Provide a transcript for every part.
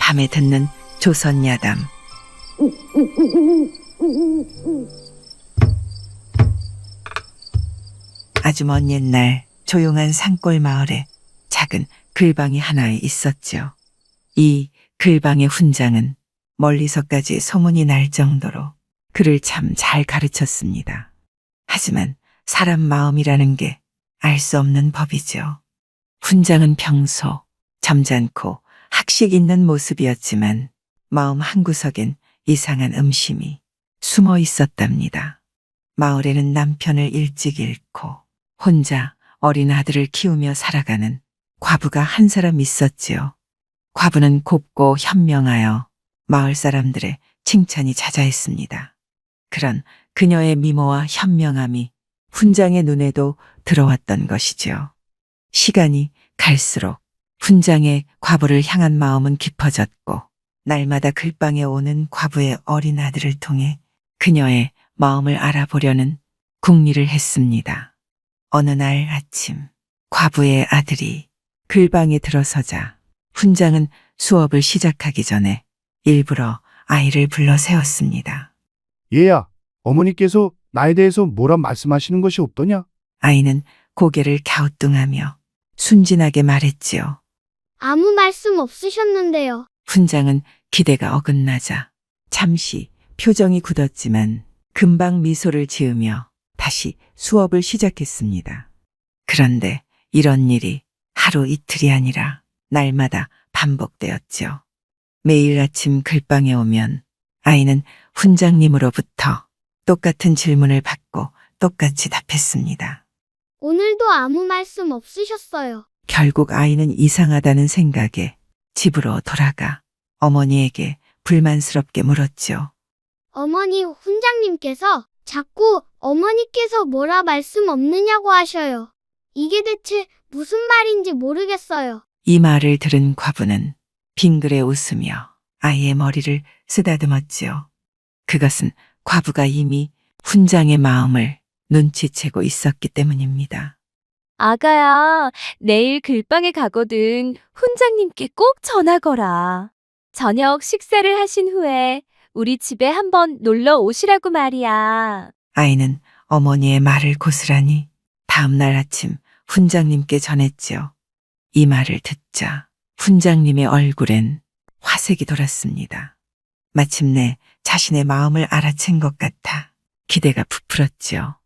밤에 듣는 조선 야담. 아주 먼 옛날 조용한 산골 마을에 작은 글방이 하나 있었죠. 이 글방의 훈장은 멀리서까지 소문이 날 정도로 그를 참 잘 가르쳤습니다. 하지만 사람 마음이라는 게 알 수 없는 법이죠. 훈장은 평소 점잖고 학식 있는 모습이었지만 마음 한구석엔 이상한 음심이 숨어 있었답니다. 마을에는 남편을 일찍 잃고 혼자 어린 아들을 키우며 살아가는 과부가 한 사람 있었지요. 과부는 곱고 현명하여 마을 사람들의 칭찬이 자자했습니다. 그런 그녀의 미모와 현명함이 훈장의 눈에도 들어왔던 것이지요. 시간이 갈수록 훈장의 과부를 향한 마음은 깊어졌고 날마다 글방에 오는 과부의 어린 아들을 통해 그녀의 마음을 알아보려는 궁리를 했습니다. 어느 날 아침 과부의 아들이 글방에 들어서자 훈장은 수업을 시작하기 전에 일부러 아이를 불러 세웠습니다. 얘야, 어머니께서 나에 대해서 뭐라 말씀하시는 것이 없더냐? 아이는 고개를 갸우뚱하며 순진하게 말했지요. 아무 말씀 없으셨는데요. 훈장은 기대가 어긋나자 잠시 표정이 굳었지만 금방 미소를 지으며 다시 수업을 시작했습니다. 그런데 이런 일이 하루 이틀이 아니라 날마다 반복되었죠. 매일 아침 글방에 오면 아이는 훈장님으로부터 똑같은 질문을 받고 똑같이 답했습니다. 오늘도 아무 말씀 없으셨어요. 결국 아이는 이상하다는 생각에 집으로 돌아가 어머니에게 불만스럽게 물었죠. 어머니, 훈장님께서 자꾸 어머니께서 뭐라 말씀 없느냐고 하셔요. 이게 대체 무슨 말인지 모르겠어요. 이 말을 들은 과부는 빙그레 웃으며 아이의 머리를 쓰다듬었지요. 그것은 과부가 이미 훈장의 마음을 눈치채고 있었기 때문입니다. 아가야, 내일 글방에 가거든 훈장님께 꼭 전하거라. 저녁 식사를 하신 후에 우리 집에 한번 놀러 오시라고 말이야. 아이는 어머니의 말을 고스란히 다음날 아침 훈장님께 전했지요. 이 말을 듣자 훈장님의 얼굴엔 화색이 돌았습니다. 마침내 자신의 마음을 알아챈 것 같아 기대가 부풀었지요.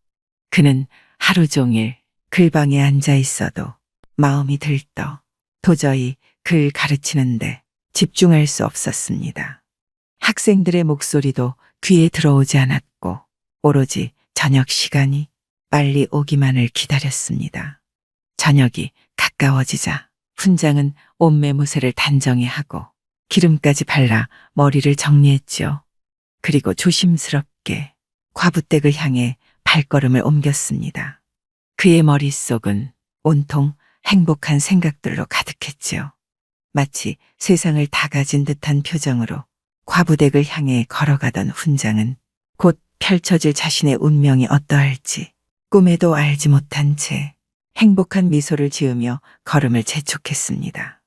그는 하루 종일 글방에 앉아 있어도 마음이 들떠 도저히 글 가르치는데 집중할 수 없었습니다. 학생들의 목소리도 귀에 들어오지 않았고 오로지 저녁 시간이 빨리 오기만을 기다렸습니다. 저녁이 가까워지자 훈장은 옷매무새를 단정히 하고 기름까지 발라 머리를 정리했지요. 그리고 조심스럽게 과부댁을 향해 발걸음을 옮겼습니다. 그의 머릿속은 온통 행복한 생각들로 가득했지요. 마치 세상을 다 가진 듯한 표정으로 과부댁을 향해 걸어가던 훈장은 곧 펼쳐질 자신의 운명이 어떠할지 꿈에도 알지 못한 채 행복한 미소를 지으며 걸음을 재촉했습니다.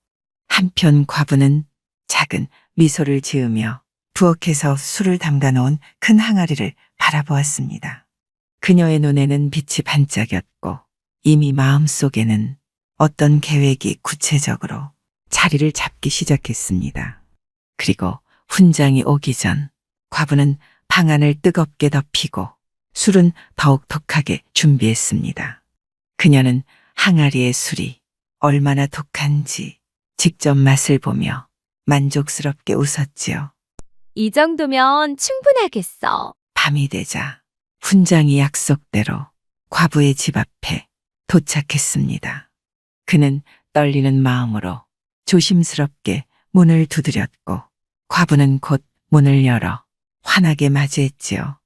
한편 과부는 작은 미소를 지으며 부엌에서 술을 담가 놓은 큰 항아리를 바라보았습니다. 그녀의 눈에는 빛이 반짝였고 이미 마음속에는 어떤 계획이 구체적으로 자리를 잡기 시작했습니다. 그리고 훈장이 오기 전 과부는 방안을 뜨겁게 덮이고 술은 더욱 독하게 준비했습니다. 그녀는 항아리의 술이 얼마나 독한지 직접 맛을 보며 만족스럽게 웃었지요. 이 정도면 충분하겠어. 밤이 되자 훈장이 약속대로 과부의 집 앞에 도착했습니다. 그는 떨리는 마음으로 조심스럽게 문을 두드렸고 과부는 곧 문을 열어 환하게 맞이했지요.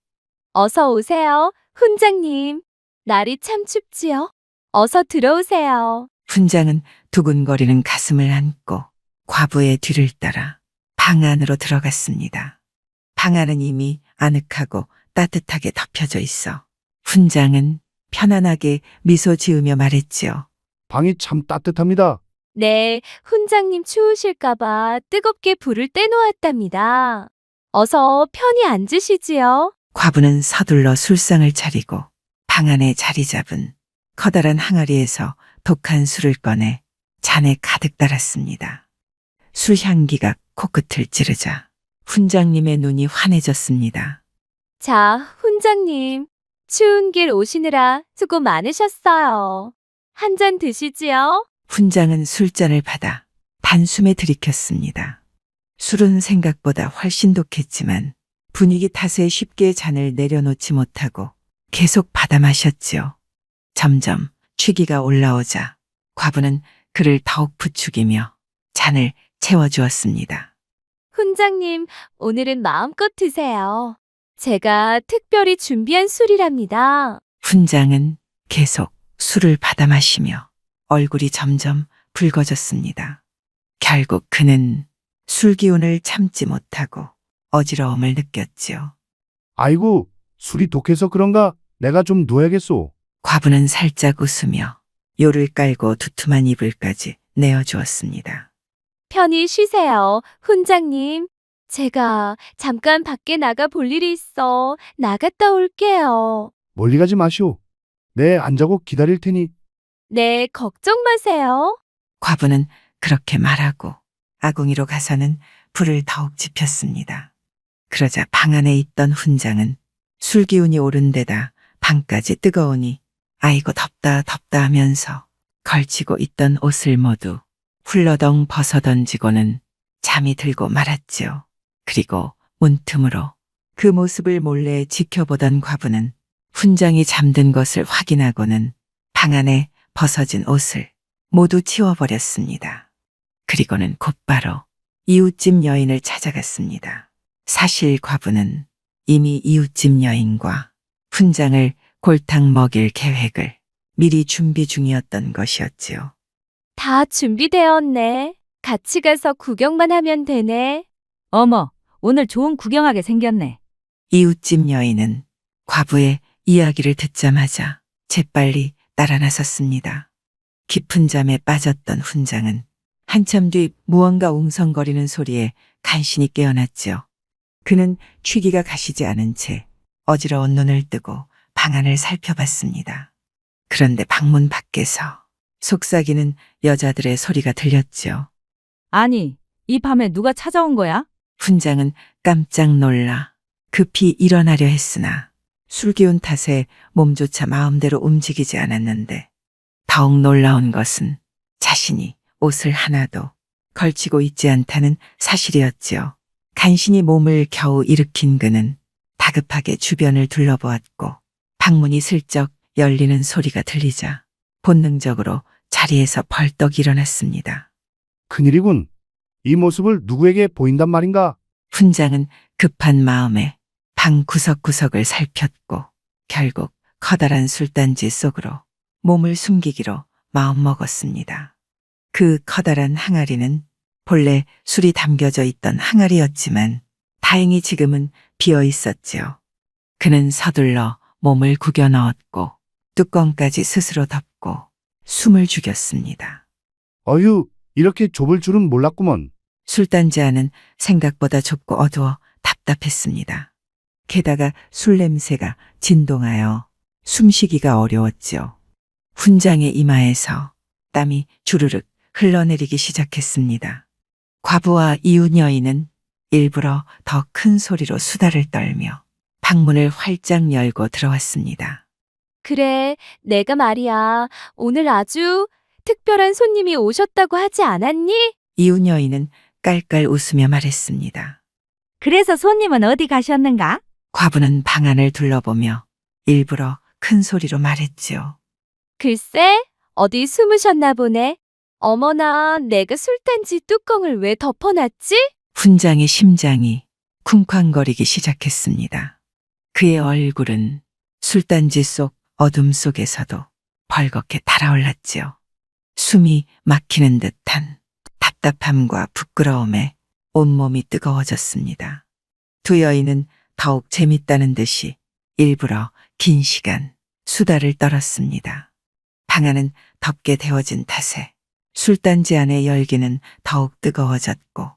어서 오세요, 훈장님. 날이 참 춥지요? 어서 들어오세요. 훈장은 두근거리는 가슴을 안고 과부의 뒤를 따라 방 안으로 들어갔습니다. 방 안은 이미 아늑하고 따뜻하게 덮여져 있어 훈장은 편안하게 미소 지으며 말했지요. 방이 참 따뜻합니다. 네, 훈장님 추우실까봐 뜨겁게 불을 떼놓았답니다. 어서 편히 앉으시지요. 과부는 서둘러 술상을 차리고 방 안에 자리 잡은 커다란 항아리에서 독한 술을 꺼내 잔에 가득 따랐습니다. 술 향기가 코끝을 찌르자 훈장님의 눈이 환해졌습니다. 자, 훈장님. 추운 길 오시느라 수고 많으셨어요. 한 잔 드시지요? 훈장은 술잔을 받아 단숨에 들이켰습니다. 술은 생각보다 훨씬 독했지만 분위기 탓에 쉽게 잔을 내려놓지 못하고 계속 받아 마셨지요. 점점 취기가 올라오자 과부는 그를 더욱 부추기며 잔을 채워주었습니다. 훈장님, 오늘은 마음껏 드세요. 제가 특별히 준비한 술이랍니다. 훈장은 계속 술을 받아 마시며 얼굴이 점점 붉어졌습니다. 결국 그는 술 기운을 참지 못하고 어지러움을 느꼈지요. 아이고, 술이 독해서 그런가? 내가 좀 누워야겠소. 과부는 살짝 웃으며 요를 깔고 두툼한 이불까지 내어주었습니다. 편히 쉬세요, 훈장님. 제가 잠깐 밖에 나가 볼 일이 있어 나갔다 올게요. 멀리 가지 마시오. 네, 안 자고 기다릴 테니. 네, 걱정 마세요. 과부는 그렇게 말하고 아궁이로 가서는 불을 더욱 지폈습니다. 그러자 방 안에 있던 훈장은 술 기운이 오른 데다 방까지 뜨거우니 아이고 덥다 덥다 하면서 걸치고 있던 옷을 모두 훌러덩 벗어던지고는 잠이 들고 말았지요. 그리고 문틈으로 그 모습을 몰래 지켜보던 과부는 훈장이 잠든 것을 확인하고는 방 안에 벗어진 옷을 모두 치워버렸습니다. 그리고는 곧바로 이웃집 여인을 찾아갔습니다. 사실 과부는 이미 이웃집 여인과 훈장을 골탕 먹일 계획을 미리 준비 중이었던 것이었지요. 다 준비되었네. 같이 가서 구경만 하면 되네. 어머, 오늘 좋은 구경하게 생겼네. 이웃집 여인은 과부의 이야기를 듣자마자 재빨리 따라 나섰습니다. 깊은 잠에 빠졌던 훈장은 한참 뒤 무언가 웅성거리는 소리에 간신히 깨어났지요. 그는 취기가 가시지 않은 채 어지러운 눈을 뜨고 방 안을 살펴봤습니다. 그런데 방문 밖에서 속삭이는 여자들의 소리가 들렸지요. 아니, 이 밤에 누가 찾아온 거야? 훈장은 깜짝 놀라 급히 일어나려 했으나 술기운 탓에 몸조차 마음대로 움직이지 않았는데 더욱 놀라운 것은 자신이 옷을 하나도 걸치고 있지 않다는 사실이었지요. 간신히 몸을 겨우 일으킨 그는 다급하게 주변을 둘러보았고 방문이 슬쩍 열리는 소리가 들리자 본능적으로 자리에서 벌떡 일어났습니다. 큰일이군. 이 모습을 누구에게 보인단 말인가? 훈장은 급한 마음에 방 구석구석을 살폈고 결국 커다란 술단지 속으로 몸을 숨기기로 마음먹었습니다. 그 커다란 항아리는 본래 술이 담겨져 있던 항아리였지만 다행히 지금은 비어 있었지요. 그는 서둘러 몸을 구겨 넣었고 뚜껑까지 스스로 덮고 숨을 죽였습니다. 어휴, 이렇게 좁을 줄은 몰랐구먼. 술단지 안은 생각보다 좁고 어두워 답답했습니다. 게다가 술 냄새가 진동하여 숨쉬기가 어려웠지요. 훈장의 이마에서 땀이 주르륵 흘러내리기 시작했습니다. 과부와 이웃 여인은 일부러 더 큰 소리로 수다를 떨며 방문을 활짝 열고 들어왔습니다. 그래, 내가 말이야. 오늘 아주 특별한 손님이 오셨다고 하지 않았니? 이웃 여인은 깔깔 웃으며 말했습니다. 그래서 손님은 어디 가셨는가? 과부는 방 안을 둘러보며 일부러 큰 소리로 말했지요. 글쎄, 어디 숨으셨나 보네. 어머나, 내가 술단지 뚜껑을 왜 덮어놨지? 훈장의 심장이 쿵쾅거리기 시작했습니다. 그의 얼굴은 술단지 속 어둠 속에서도 벌겋게 달아올랐지요. 숨이 막히는 듯한 답답함과 부끄러움에 온몸이 뜨거워졌습니다. 두 여인은 더욱 재밌다는 듯이 일부러 긴 시간 수다를 떨었습니다. 방 안은 덥게 데워진 탓에 술단지 안의 열기는 더욱 뜨거워졌고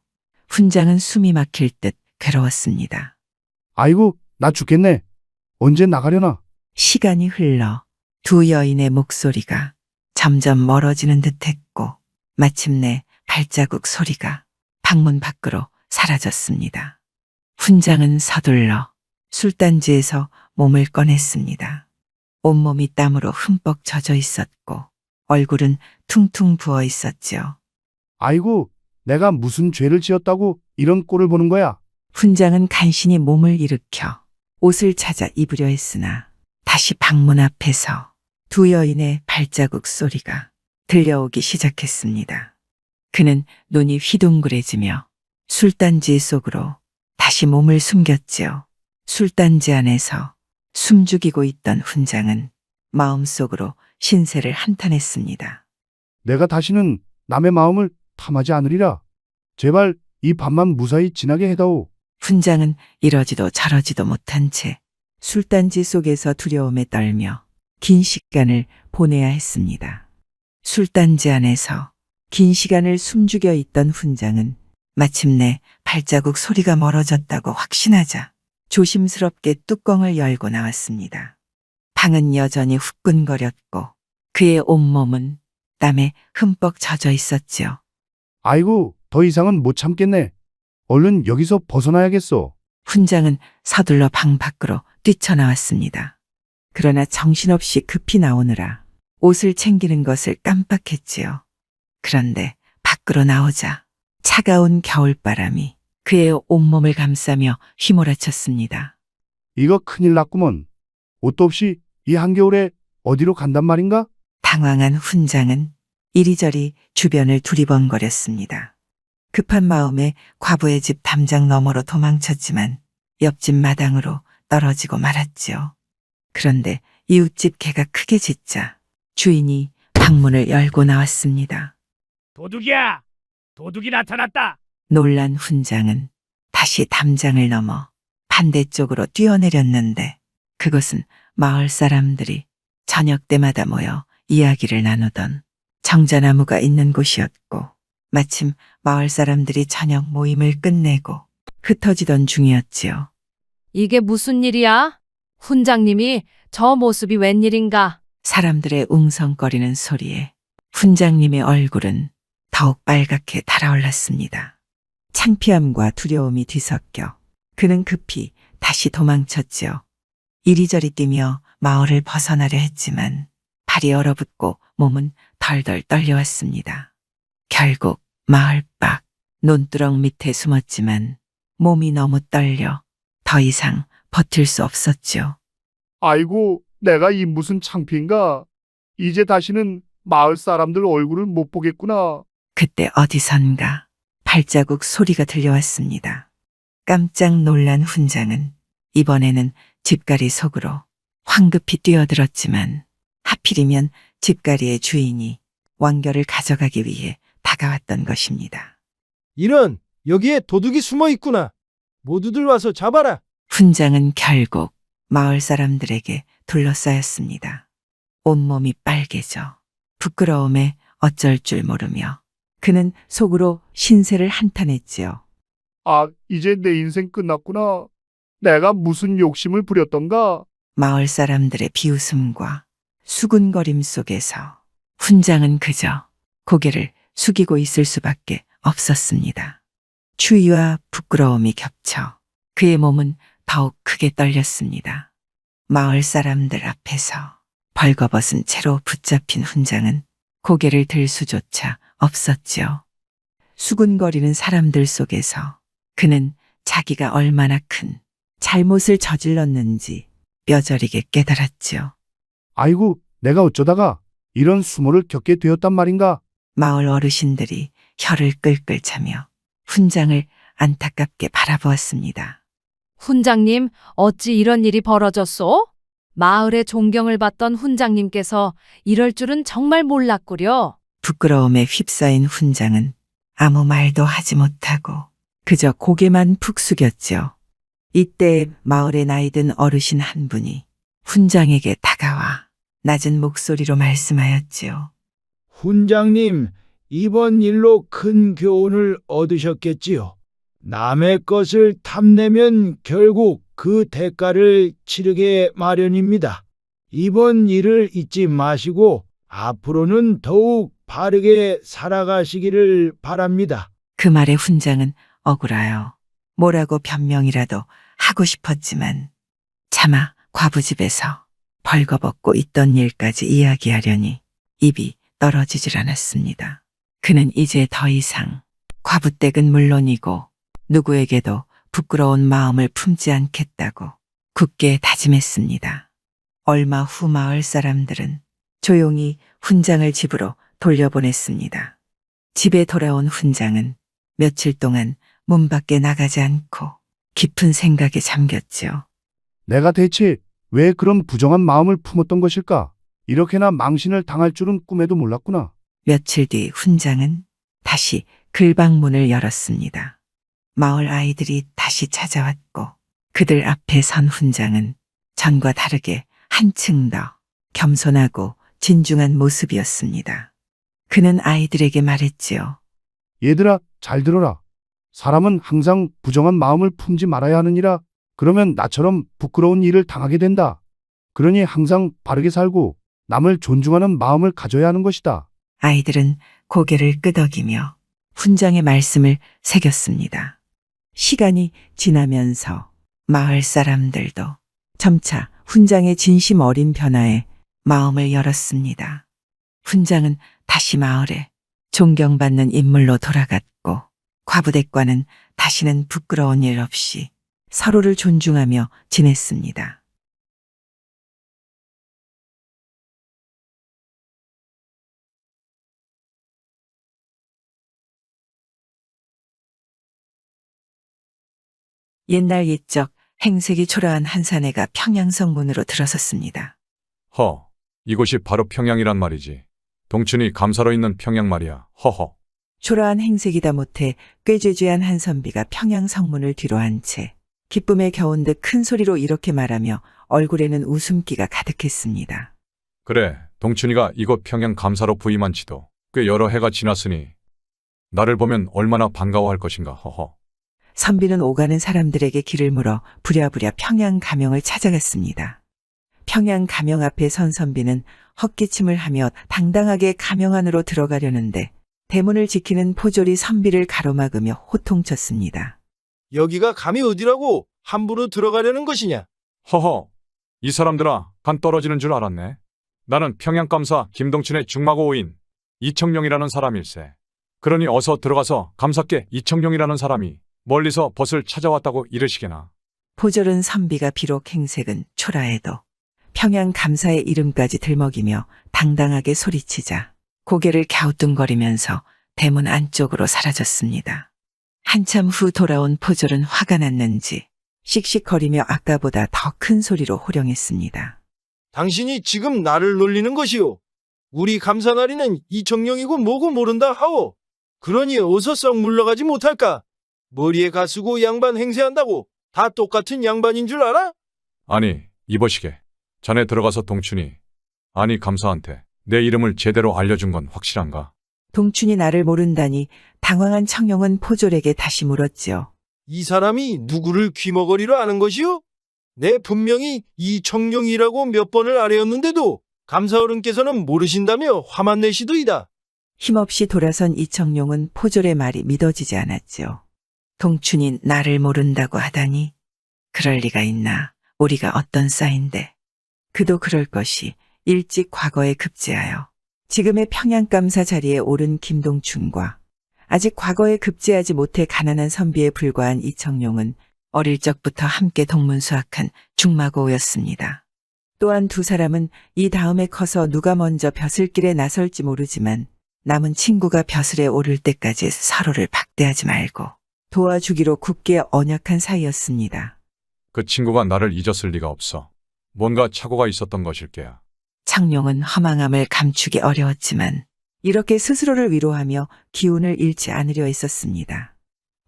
훈장은 숨이 막힐 듯 괴로웠습니다. 아이고, 나 죽겠네. 언제 나가려나? 시간이 흘러 두 여인의 목소리가 점점 멀어지는 듯했고 마침내 발자국 소리가 방문 밖으로 사라졌습니다. 훈장은 서둘러 술단지에서 몸을 꺼냈습니다. 온몸이 땀으로 흠뻑 젖어 있었고 얼굴은 퉁퉁 부어 있었지요. 아이고, 내가 무슨 죄를 지었다고 이런 꼴을 보는 거야? 훈장은 간신히 몸을 일으켜 옷을 찾아 입으려 했으나 다시 방문 앞에서 두 여인의 발자국 소리가 들려오기 시작했습니다. 그는 눈이 휘둥그레지며 술단지 속으로 다시 몸을 숨겼지요. 술단지 안에서 숨죽이고 있던 훈장은 마음속으로 신세를 한탄했습니다. 내가 다시는 남의 마음을 탐하지 않으리라. 제발 이 밤만 무사히 지나게 해다오. 훈장은 이러지도 저러지도 못한 채 술단지 속에서 두려움에 떨며 긴 시간을 보내야 했습니다. 술단지 안에서 긴 시간을 숨죽여 있던 훈장은 마침내 발자국 소리가 멀어졌다고 확신하자 조심스럽게 뚜껑을 열고 나왔습니다. 방은 여전히 후끈거렸고 그의 온몸은 땀에 흠뻑 젖어 있었지요. 아이고, 더 이상은 못 참겠네. 얼른 여기서 벗어나야겠어. 훈장은 서둘러 방 밖으로 뛰쳐나왔습니다. 그러나 정신없이 급히 나오느라 옷을 챙기는 것을 깜빡했지요. 그런데 밖으로 나오자 차가운 겨울바람이 그의 온몸을 감싸며 휘몰아쳤습니다. 이거 큰일 났구먼. 옷도 없이 이 한겨울에 어디로 간단 말인가? 당황한 훈장은 이리저리 주변을 두리번거렸습니다. 급한 마음에 과부의 집 담장 너머로 도망쳤지만 옆집 마당으로 떨어지고 말았지요. 그런데 이웃집 개가 크게 짖자 주인이 방문을 열고 나왔습니다. 도둑이야! 도둑이 나타났다! 놀란 훈장은 다시 담장을 넘어 반대쪽으로 뛰어내렸는데 그것은 마을 사람들이 저녁 때마다 모여 이야기를 나누던 정자나무가 있는 곳이었고 마침 마을 사람들이 저녁 모임을 끝내고 흩어지던 중이었지요. 이게 무슨 일이야? 훈장님이 저 모습이 웬일인가? 사람들의 웅성거리는 소리에 훈장님의 얼굴은 더욱 빨갛게 달아올랐습니다. 창피함과 두려움이 뒤섞여 그는 급히 다시 도망쳤지요. 이리저리 뛰며 마을을 벗어나려 했지만 발이 얼어붙고 몸은 덜덜 떨려왔습니다. 결국 마을 밖 논두렁 밑에 숨었지만 몸이 너무 떨려 더 이상 버틸 수 없었지요. 아이고, 내가 이 무슨 창피인가? 이제 다시는 마을 사람들 얼굴을 못 보겠구나. 그때 어디선가 발자국 소리가 들려왔습니다. 깜짝 놀란 훈장은 이번에는 집가리 속으로 황급히 뛰어들었지만 하필이면 집가리의 주인이 왕겨를 가져가기 위해 다가왔던 것입니다. 이런, 여기에 도둑이 숨어 있구나. 모두들 와서 잡아라. 훈장은 결국 마을 사람들에게 둘러싸였습니다. 온몸이 빨개져 부끄러움에 어쩔 줄 모르며 그는 속으로 신세를 한탄했지요. 아, 이제 내 인생 끝났구나. 내가 무슨 욕심을 부렸던가? 마을 사람들의 비웃음과 수군거림 속에서 훈장은 그저 고개를 숙이고 있을 수밖에 없었습니다. 추위와 부끄러움이 겹쳐 그의 몸은 더욱 크게 떨렸습니다. 마을 사람들 앞에서 벌거벗은 채로 붙잡힌 훈장은 고개를 들 수조차 없었지요. 수군거리는 사람들 속에서 그는 자기가 얼마나 큰 잘못을 저질렀는지 뼈저리게 깨달았지요. 아이고, 내가 어쩌다가 이런 수모를 겪게 되었단 말인가? 마을 어르신들이 혀를 끌끌 차며 훈장을 안타깝게 바라보았습니다. 훈장님, 어찌 이런 일이 벌어졌소? 마을의 존경을 받던 훈장님께서 이럴 줄은 정말 몰랐구려. 부끄러움에 휩싸인 훈장은 아무 말도 하지 못하고 그저 고개만 푹 숙였지요. 이때 마을의 나이든 어르신 한 분이 훈장에게 다가와 낮은 목소리로 말씀하였지요. 훈장님, 이번 일로 큰 교훈을 얻으셨겠지요. 남의 것을 탐내면 결국 그 대가를 치르게 마련입니다. 이번 일을 잊지 마시고 앞으로는 더욱 바르게 살아가시기를 바랍니다. 그 말에 훈장은 억울하여 뭐라고 변명이라도 하고 싶었지만 차마 과부 집에서 벌거벗고 있던 일까지 이야기하려니 입이 떨어지질 않았습니다. 그는 이제 더 이상 과부댁은 물론이고 누구에게도 부끄러운 마음을 품지 않겠다고 굳게 다짐했습니다. 얼마 후 마을 사람들은 조용히 훈장을 집으로 돌려보냈습니다. 집에 돌아온 훈장은 며칠 동안 문 밖에 나가지 않고 깊은 생각에 잠겼지요. 내가 대체 왜 그런 부정한 마음을 품었던 것일까? 이렇게나 망신을 당할 줄은 꿈에도 몰랐구나. 며칠 뒤 훈장은 다시 글방문을 열었습니다. 마을 아이들이 다시 찾아왔고 그들 앞에 선 훈장은 전과 다르게 한층 더 겸손하고 진중한 모습이었습니다. 그는 아이들에게 말했지요. 얘들아, 잘 들어라. 사람은 항상 부정한 마음을 품지 말아야 하느니라. 그러면 나처럼 부끄러운 일을 당하게 된다. 그러니 항상 바르게 살고 남을 존중하는 마음을 가져야 하는 것이다. 아이들은 고개를 끄덕이며 훈장의 말씀을 새겼습니다. 시간이 지나면서 마을 사람들도 점차 훈장의 진심 어린 변화에 마음을 열었습니다. 훈장은 다시 마을에 존경받는 인물로 돌아갔고 과부댁과는 다시는 부끄러운 일 없이 서로를 존중하며 지냈습니다. 옛날 옛적 행색이 초라한 한 사내가 평양성 문으로 들어섰습니다. 허, 이곳이 바로 평양이란 말이지. 동춘이 감사로 있는 평양 말이야. 허허. 초라한 행색이다 못해 꾀죄죄한 한 선비가 평양 성문을 뒤로 한 채 기쁨에 겨운 듯 큰 소리로 이렇게 말하며 얼굴에는 웃음기가 가득했습니다. 그래, 동춘이가 이곳 평양 감사로 부임한 지도 꽤 여러 해가 지났으니 나를 보면 얼마나 반가워할 것인가. 허허. 선비는 오가는 사람들에게 길을 물어 부랴부랴 평양 가명을 찾아갔습니다. 평양 가명 앞에 선 선비는 헛기침을 하며 당당하게 가명 안으로 들어가려는데 대문을 지키는 포졸이 선비를 가로막으며 호통쳤습니다. 여기가 감히 어디라고 함부로 들어가려는 것이냐? 허허. 이 사람들아, 간 떨어지는 줄 알았네. 나는 평양감사 김동춘의 중마고오인 이청룡이라는 사람일세. 그러니 어서 들어가서 감사께 이청룡이라는 사람이 멀리서 벗을 찾아왔다고 이르시게나. 포졸은 선비가 비록 행색은 초라해도 평양 감사의 이름까지 들먹이며 당당하게 소리치자 고개를 갸우뚱거리면서 대문 안쪽으로 사라졌습니다. 한참 후 돌아온 포졸은 화가 났는지 씩씩거리며 아까보다 더 큰 소리로 호령했습니다. 당신이 지금 나를 놀리는 것이오. 우리 감사나리는 이청룡이고 뭐고 모른다 하오. 그러니 어서 썩 물러가지 못할까? 머리에 가쓰고 양반 행세한다고 다 똑같은 양반인 줄 알아? 아니, 이보시게. 자네 들어가서 동춘이, 아니 감사한테 내 이름을 제대로 알려준 건 확실한가? 동춘이 나를 모른다니 당황한 청룡은 포졸에게 다시 물었지요. 이 사람이 누구를 귀머거리로 아는 것이오? 내 분명히 이청룡이라고 몇 번을 아뢰었는데도 감사어른께서는 모르신다며 화만 내시더이다. 힘없이 돌아선 이청룡은 포졸의 말이 믿어지지 않았지요. 동춘이 나를 모른다고 하다니 그럴 리가 있나. 우리가 어떤 싸인데. 그도 그럴 것이 일찍 과거에 급제하여 지금의 평양감사 자리에 오른 김동춘과 아직 과거에 급제하지 못해 가난한 선비에 불과한 이청룡은 어릴 적부터 함께 동문수학한 중마고우였습니다. 또한 두 사람은 이 다음에 커서 누가 먼저 벼슬길에 나설지 모르지만 남은 친구가 벼슬에 오를 때까지 서로를 박대하지 말고 도와주기로 굳게 언약한 사이였습니다. 그 친구가 나를 잊었을 리가 없어. 뭔가 착오가 있었던 것일게야. 청룡은 허망함을 감추기 어려웠지만 이렇게 스스로를 위로하며 기운을 잃지 않으려 했었습니다.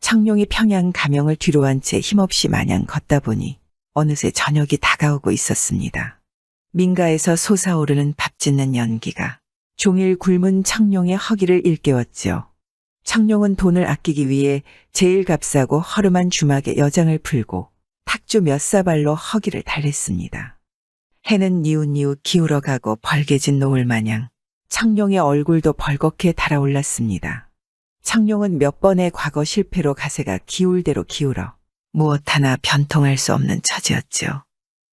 청룡이 평양 가명을 뒤로 한 채 힘없이 마냥 걷다 보니 어느새 저녁이 다가오고 있었습니다. 민가에서 솟아오르는 밥 짓는 연기가 종일 굶은 청룡의 허기를 일깨웠지요. 청룡은 돈을 아끼기 위해 제일 값싸고 허름한 주막에 여장을 풀고 탁주 몇 사발로 허기를 달랬습니다. 해는 니웃니웃 기울어가고 벌게진 노을 마냥 청룡의 얼굴도 벌겋게 달아올랐습니다. 청룡은 몇 번의 과거 실패로 가세가 기울대로 기울어 무엇 하나 변통할 수 없는 처지였지요.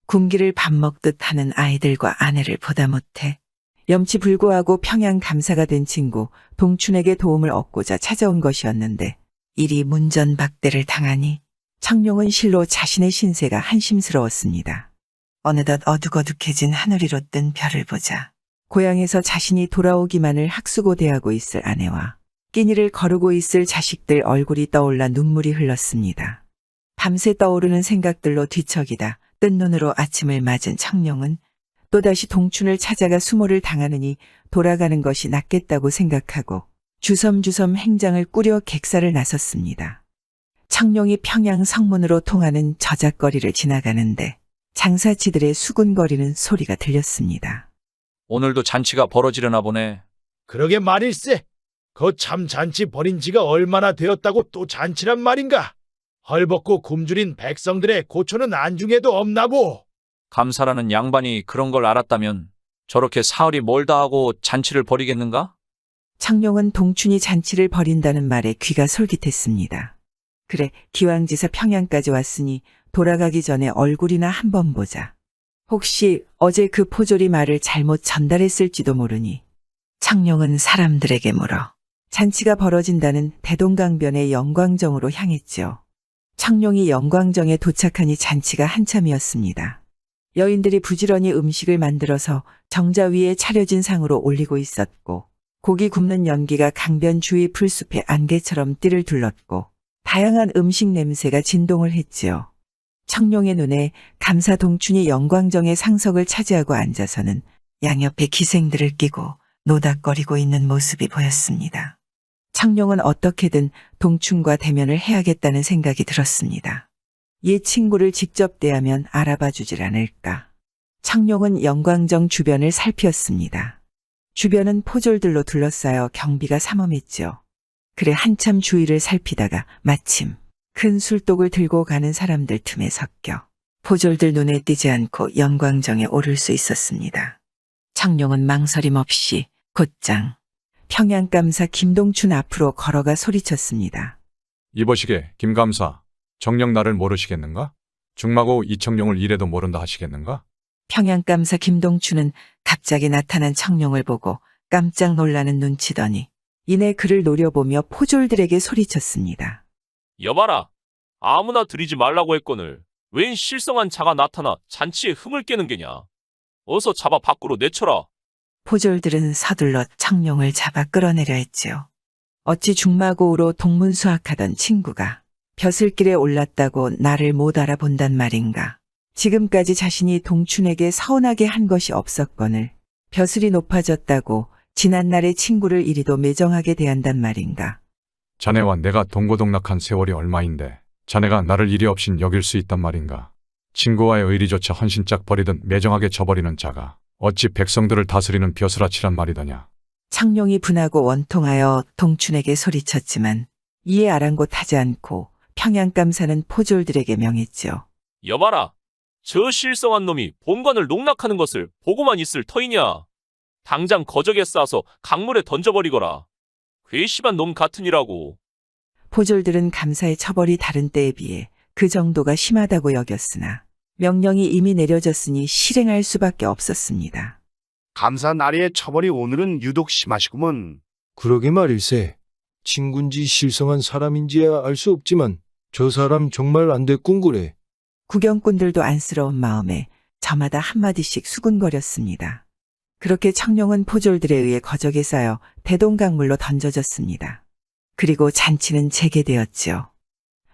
굶기를 밥 먹듯 하는 아이들과 아내를 보다 못해 염치불구하고 평양 감사가 된 친구 동춘에게 도움을 얻고자 찾아온 것이었는데 일이 문전박대를 당하니 청룡은 실로 자신의 신세가 한심스러웠습니다. 어느덧 어둑어둑해진 하늘 위로 뜬 별을 보자 고향에서 자신이 돌아오기만을 학수고대하고 있을 아내와 끼니를 거르고 있을 자식들 얼굴이 떠올라 눈물이 흘렀습니다. 밤새 떠오르는 생각들로 뒤척이다 뜬 눈으로 아침을 맞은 청룡은 또다시 동춘을 찾아가 수모를 당하느니 돌아가는 것이 낫겠다고 생각하고 주섬주섬 행장을 꾸려 객사를 나섰습니다. 청룡이 평양 성문으로 통하는 저작거리를 지나가는데 장사치들의 수군거리는 소리가 들렸습니다. 오늘도 잔치가 벌어지려나 보네. 그러게 말일세. 참 잔치 벌인 지가 얼마나 되었다고 또 잔치란 말인가? 헐벗고 굶주린 백성들의 고초는 안중에도 없나보. 감사라는 양반이 그런 걸 알았다면 저렇게 사흘이 멀다 하고 잔치를 벌이겠는가? 청룡은 동춘이 잔치를 벌인다는 말에 귀가 솔깃했습니다. 그래, 기왕지사 평양까지 왔으니 돌아가기 전에 얼굴이나 한번 보자. 혹시 어제 그 포졸이 말을 잘못 전달했을지도 모르니. 청룡은 사람들에게 물어 잔치가 벌어진다는 대동강변의 영광정으로 향했지요. 청룡이 영광정에 도착하니 잔치가 한참이었습니다. 여인들이 부지런히 음식을 만들어서 정자 위에 차려진 상으로 올리고 있었고 고기 굽는 연기가 강변 주위 풀숲의 안개처럼 띠를 둘렀고 다양한 음식 냄새가 진동을 했지요. 청룡의 눈에 감사 동춘이 영광정의 상석을 차지하고 앉아서는 양옆에 기생들을 끼고 노닥거리고 있는 모습이 보였습니다. 청룡은 어떻게든 동춘과 대면을 해야겠다는 생각이 들었습니다. 옛 친구를 직접 대하면 알아봐 주질 않을까. 청룡은 영광정 주변을 살피었습니다. 주변은 포졸들로 둘러싸여 경비가 삼엄했지요. 그래 한참 주위를 살피다가 마침 큰 술독을 들고 가는 사람들 틈에 섞여 포졸들 눈에 띄지 않고 영광정에 오를 수 있었습니다. 청룡은 망설임 없이 곧장 평양감사 김동춘 앞으로 걸어가 소리쳤습니다. 이보시게 김감사, 정녕 나를 모르시겠는가? 중마고 이청룡을 이래도 모른다 하시겠는가? 평양감사 김동춘은 갑자기 나타난 청룡을 보고 깜짝 놀라는 눈치더니 이내 그를 노려보며 포졸들에게 소리쳤습니다. 여봐라, 아무나 들이지 말라고 했거늘 웬 실성한 자가 나타나 잔치에 흠을 깨는 게냐. 어서 잡아 밖으로 내쳐라. 포졸들은 서둘러 청룡을 잡아 끌어내려 했지요. 어찌 중마고우로 동문수학하던 친구가 벼슬길에 올랐다고 나를 못 알아본단 말인가. 지금까지 자신이 동춘에게 서운하게 한 것이 없었거늘 벼슬이 높아졌다고 지난날의 친구를 이리도 매정하게 대한단 말인가. 자네와 내가 동고동락한 세월이 얼마인데 자네가 나를 이리 없인 여길 수 있단 말인가. 친구와의 의리조차 헌신짝 버리듯 매정하게 저버리는 자가 어찌 백성들을 다스리는 벼슬아치란 말이더냐. 청룡이 분하고 원통하여 동춘에게 소리쳤지만 이에 아랑곳하지 않고 평양감사는 포졸들에게 명했지요. 여봐라, 저 실성한 놈이 본관을 농락하는 것을 보고만 있을 터이냐. 당장 거적에 싸서 강물에 던져버리거라. 괘씸한 놈 같으니라고. 포졸들은 감사의 처벌이 다른 때에 비해 그 정도가 심하다고 여겼으나 명령이 이미 내려졌으니 실행할 수밖에 없었습니다. 감사 나리의 처벌이 오늘은 유독 심하시구먼. 그러게 말일세. 친군지 실성한 사람인지야 알 수 없지만 저 사람 정말 안 됐군 그래. 구경꾼들도 안쓰러운 마음에 저마다 한마디씩 수군거렸습니다. 그렇게 청룡은 포졸들에 의해 거적에 쌓여 대동강물로 던져졌습니다. 그리고 잔치는 재개되었지요.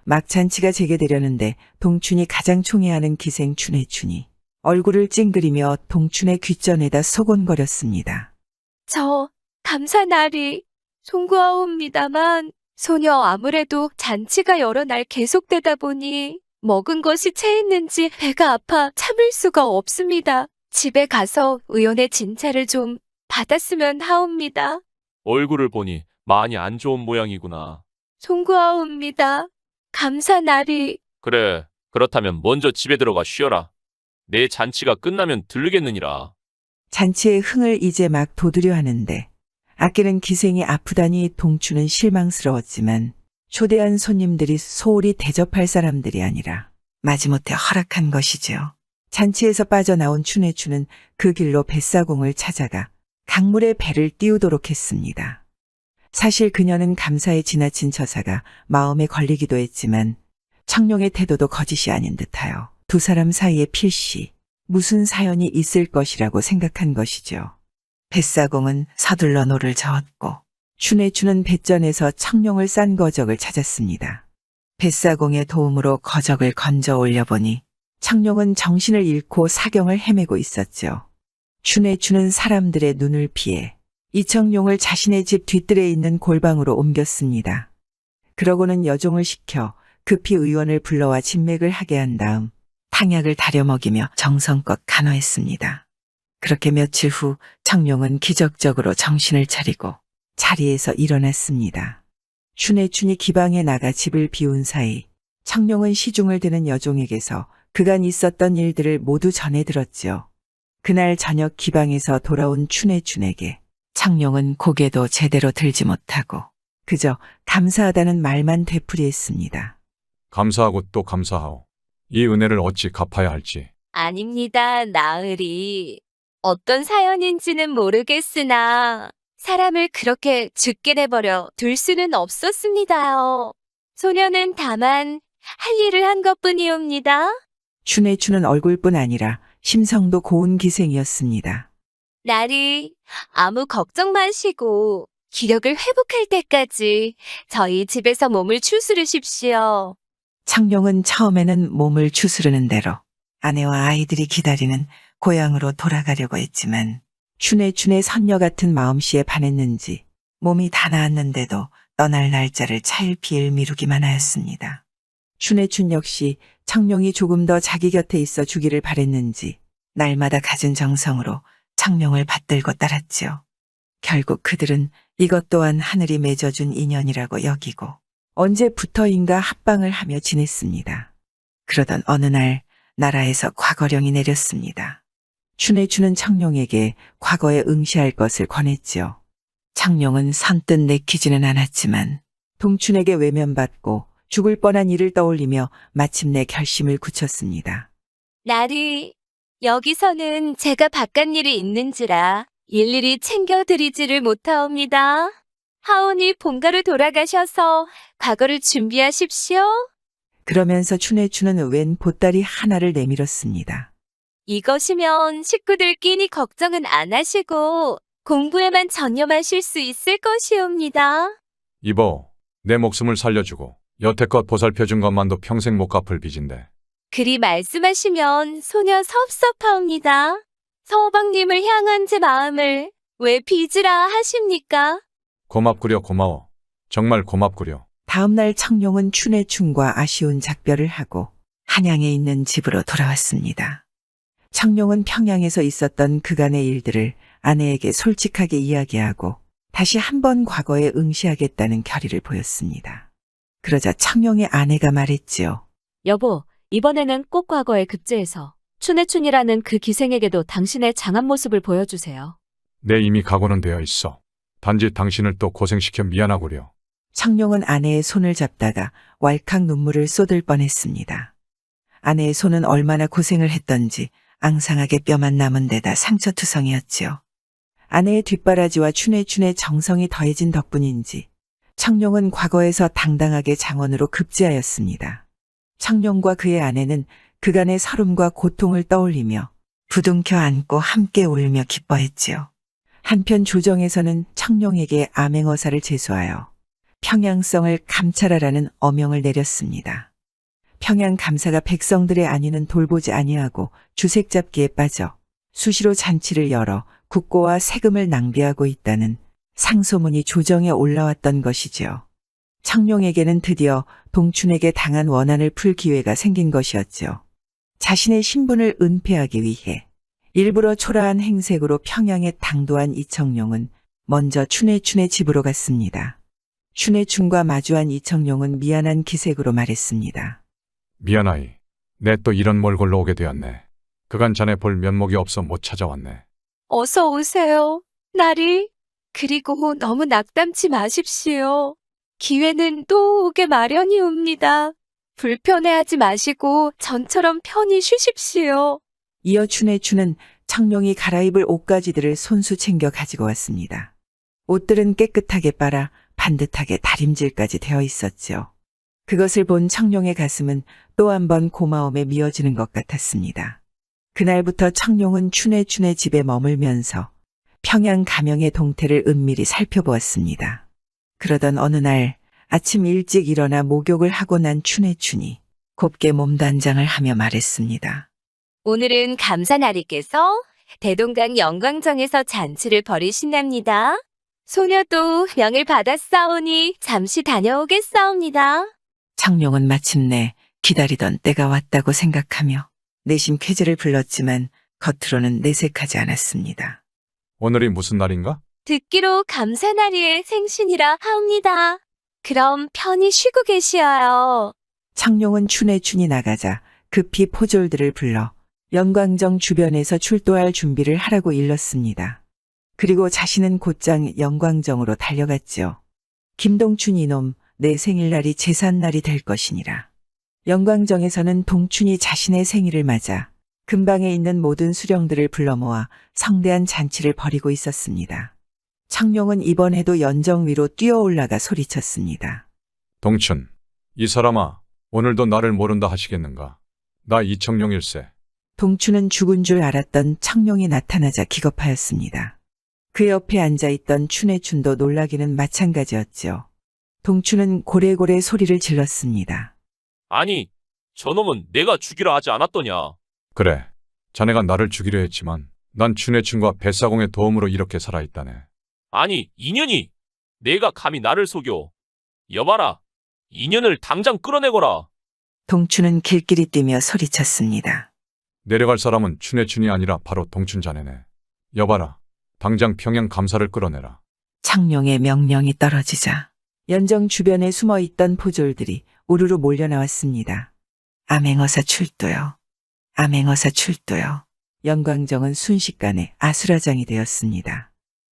막 잔치가 재개되려는데 동춘이 가장 총애하는 기생 춘혜춘이 얼굴을 찡그리며 동춘의 귓전에다 소곤거렸습니다. 저 감사나리 송구하옵니다만 소녀 아무래도 잔치가 여러 날 계속되다 보니 먹은 것이 체했는지 배가 아파 참을 수가 없습니다. 집에 가서 의원의 진찰을 좀 받았으면 하옵니다. 얼굴을 보니 많이 안 좋은 모양이구나. 송구하옵니다. 감사나리. 그래, 그렇다면 먼저 집에 들어가 쉬어라. 내 잔치가 끝나면 들르겠느니라. 잔치의 흥을 이제 막 돋우려 하는데 아끼는 기생이 아프다니 동추는 실망스러웠지만 초대한 손님들이 소홀히 대접할 사람들이 아니라 마지못해 허락한 것이지요. 잔치에서 빠져나온 춘혜추는 그 길로 뱃사공을 찾아가 강물에 배를 띄우도록 했습니다. 사실 그녀는 감사에 지나친 처사가 마음에 걸리기도 했지만 청룡의 태도도 거짓이 아닌 듯하여 두 사람 사이에 필시 무슨 사연이 있을 것이라고 생각한 것이죠. 뱃사공은 서둘러 노를 저었고 춘혜추는 뱃전에서 청룡을 싼 거적을 찾았습니다. 뱃사공의 도움으로 거적을 건져 올려보니 청룡은 정신을 잃고 사경을 헤매고 있었죠. 춘혜추는 사람들의 눈을 피해 이청룡을 자신의 집 뒤뜰에 있는 골방으로 옮겼습니다. 그러고는 여종을 시켜 급히 의원을 불러와 진맥을 하게 한 다음 탕약을 다려 먹이며 정성껏 간호했습니다. 그렇게 며칠 후 청룡은 기적적으로 정신을 차리고 자리에서 일어났습니다. 춘혜춘이 기방에 나가 집을 비운 사이 청룡은 시중을 드는 여종에게서 그간 있었던 일들을 모두 전해 들었지요. 그날 저녁 기방에서 돌아온 춘혜춘에게 청룡은 고개도 제대로 들지 못하고 그저 감사하다는 말만 되풀이했습니다. 감사하고 또 감사하오. 이 은혜를 어찌 갚아야 할지. 아닙니다, 나으리. 어떤 사연인지는 모르겠으나 사람을 그렇게 죽게 내버려 둘 수는 없었습니다요. 소녀는 다만 할 일을 한 것뿐이옵니다. 춘혜추는 얼굴뿐 아니라 심성도 고운 기생이었습니다. 나리, 아무 걱정 마시고 기력을 회복할 때까지 저희 집에서 몸을 추스르십시오. 청룡은 처음에는 몸을 추스르는 대로 아내와 아이들이 기다리는 고향으로 돌아가려고 했지만 춘혜춘의 선녀 같은 마음씨에 반했는지 몸이 다 나았는데도 떠날 날짜를 차일피일 미루기만 하였습니다. 춘혜춘 역시 청룡이 조금 더 자기 곁에 있어 주기를 바랬는지 날마다 갖은 정성으로 청룡을 받들고 따랐지요. 결국 그들은 이것 또한 하늘이 맺어준 인연이라고 여기고 언제부터인가 합방을 하며 지냈습니다. 그러던 어느 날 나라에서 과거령이 내렸습니다. 춘혜추는 청룡에게 과거에 응시할 것을 권했지요. 청룡은 선뜻 내키지는 않았지만 동춘에게 외면받고 죽을 뻔한 일을 떠올리며 마침내 결심을 굳혔습니다. 나리, 여기서는 제가 바깥 일이 있는지라 일일이 챙겨드리지를 못하옵니다. 하온이 본가로 돌아가셔서 과거를 준비하십시오. 그러면서 춘혜추는 웬 보따리 하나를 내밀었습니다. 이것이면 식구들 끼니 걱정은 안 하시고 공부에만 전념하실 수 있을 것이옵니다. 이보, 내 목숨을 살려주고 여태껏 보살펴준 것만도 평생 못 갚을 빚인데. 그리 말씀하시면 소녀 섭섭하옵니다. 서방님을 향한 제 마음을 왜 빚으라 하십니까? 고맙구려 고마워. 정말 고맙구려. 다음 날 청룡은 춘혜춘과 아쉬운 작별을 하고 한양에 있는 집으로 돌아왔습니다. 청룡은 평양에서 있었던 그간의 일들을 아내에게 솔직하게 이야기하고 다시 한번 과거에 응시하겠다는 결의를 보였습니다. 그러자 청룡의 아내가 말했지요. 여보, 이번에는 꼭 과거에 급제해서 춘혜춘이라는 그 기생에게도 당신의 장한 모습을 보여주세요. 내 이미 각오는 되어 있어. 단지 당신을 또 고생시켜 미안하구려. 청룡은 아내의 손을 잡다가 왈칵 눈물을 쏟을 뻔했습니다. 아내의 손은 얼마나 고생을 했던지 앙상하게 뼈만 남은 데다 상처투성이었지요. 아내의 뒷바라지와 춘혜춘의 정성이 더해진 덕분인지 청룡은 과거에서 당당하게 장원으로 급제하였습니다. 청룡과 그의 아내는 그간의 서름과 고통을 떠올리며 부둥켜 안고 함께 울며 기뻐했지요. 한편 조정에서는 청룡에게 암행어사를 제소하여 평양성을 감찰하라는 어명을 내렸습니다. 평양 감사가 백성들의 안위는 돌보지 아니하고 주색 잡기에 빠져 수시로 잔치를 열어 국고와 세금을 낭비하고 있다는 상소문이 조정에 올라왔던 것이지요. 청룡에게는 드디어 동춘에게 당한 원한을 풀 기회가 생긴 것이었죠. 자신의 신분을 은폐하기 위해 일부러 초라한 행색으로 평양에 당도한 이청용은 먼저 춘혜춘의 집으로 갔습니다. 춘혜춘과 마주한 이청용은 미안한 기색으로 말했습니다. 미안하이. 내 또 이런 몰골로 오게 되었네. 그간 자네 볼 면목이 없어 못 찾아왔네. 어서 오세요, 나리. 그리고 너무 낙담치 마십시오. 기회는 또 오게 마련이옵니다. 불편해하지 마시고 전처럼 편히 쉬십시오. 이어 춘혜춘은 청룡이 갈아입을 옷가지들을 손수 챙겨 가지고 왔습니다. 옷들은 깨끗하게 빨아 반듯하게 다림질까지 되어 있었죠. 그것을 본 청룡의 가슴은 또 한 번 고마움에 미어지는 것 같았습니다. 그날부터 청룡은 춘혜춘의 집에 머물면서 평양 가명의 동태를 은밀히 살펴보았습니다. 그러던 어느 날 아침 일찍 일어나 목욕을 하고 난 춘혜춘이 곱게 몸단장을 하며 말했습니다. 오늘은 감사나리께서 대동강 영광정에서 잔치를 벌이신답니다. 소녀도 명을 받았사오니 잠시 다녀오겠사옵니다. 청룡은 마침내 기다리던 때가 왔다고 생각하며 내심 쾌재를 불렀지만 겉으로는 내색하지 않았습니다. 오늘이 무슨 날인가? 듣기로 감사나리의 생신이라 하옵니다. 그럼 편히 쉬고 계시어요. 청룡은 춘혜춘이 나가자 급히 포졸들을 불러 영광정 주변에서 출도할 준비를 하라고 일렀습니다. 그리고 자신은 곧장 영광정으로 달려갔죠. 김동춘 이놈, 내 생일날이 제삿날이 될 것이니라. 영광정에서는 동춘이 자신의 생일을 맞아 근방에 있는 모든 수령들을 불러 모아 성대한 잔치를 벌이고 있었습니다. 청룡은 이번에도 연정 위로 뛰어 올라가 소리쳤습니다. 동춘, 이 사람아, 오늘도 나를 모른다 하시겠는가? 나 이청룡일세. 동춘은 죽은 줄 알았던 청룡이 나타나자 기겁하였습니다. 그 옆에 앉아있던 춘혜춘도 놀라기는 마찬가지였죠. 동춘은 고래고래 소리를 질렀습니다. 아니, 저놈은 내가 죽이라 하지 않았더냐. 그래, 자네가 나를 죽이려 했지만 난 춘혜춘과 뱃사공의 도움으로 이렇게 살아있다네. 아니, 인연이 내가 감히 나를 속여. 여봐라, 인연을 당장 끌어내거라. 동춘은 길길이 뛰며 소리쳤습니다. 내려갈 사람은 춘혜춘이 아니라 바로 동춘 자네네. 여봐라, 당장 평양 감사를 끌어내라. 청룡의 명령이 떨어지자 연정 주변에 숨어있던 포졸들이 우르르 몰려 나왔습니다. 암행어사 출도요. 암행어사 출도요. 영광정은 순식간에 아수라장이 되었습니다.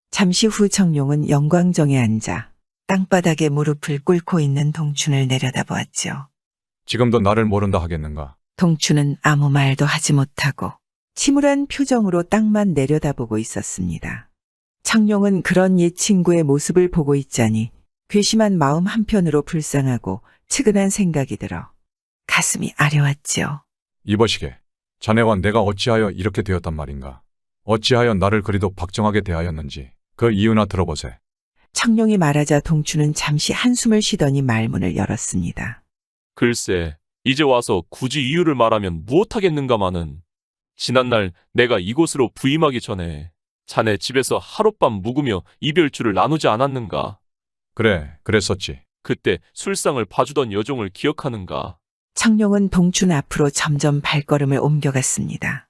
잠시 후 청룡은 영광정에 앉아 땅바닥에 무릎을 꿇고 있는 동춘을 내려다보았죠. 지금도 나를 모른다 하겠는가? 동춘은 아무 말도 하지 못하고 침울한 표정으로 땅만 내려다보고 있었습니다. 청룡은 그런 옛 친구의 모습을 보고 있자니 괘씸한 마음 한편으로 불쌍하고 측은한 생각이 들어 가슴이 아려왔지요. 이보시게, 자네와 내가 어찌하여 이렇게 되었단 말인가? 어찌하여 나를 그리도 박정하게 대하였는지 그 이유나 들어보세. 청룡이 말하자 동춘은 잠시 한숨을 쉬더니 말문을 열었습니다. 글쎄, 이제 와서 굳이 이유를 말하면 무엇하겠는가마는. 지난날 내가 이곳으로 부임하기 전에 자네 집에서 하룻밤 묵으며 이별주를 나누지 않았는가? 그래, 그랬었지. 그때 술상을 봐주던 여종을 기억하는가? 청룡은 동춘 앞으로 점점 발걸음을 옮겨갔습니다.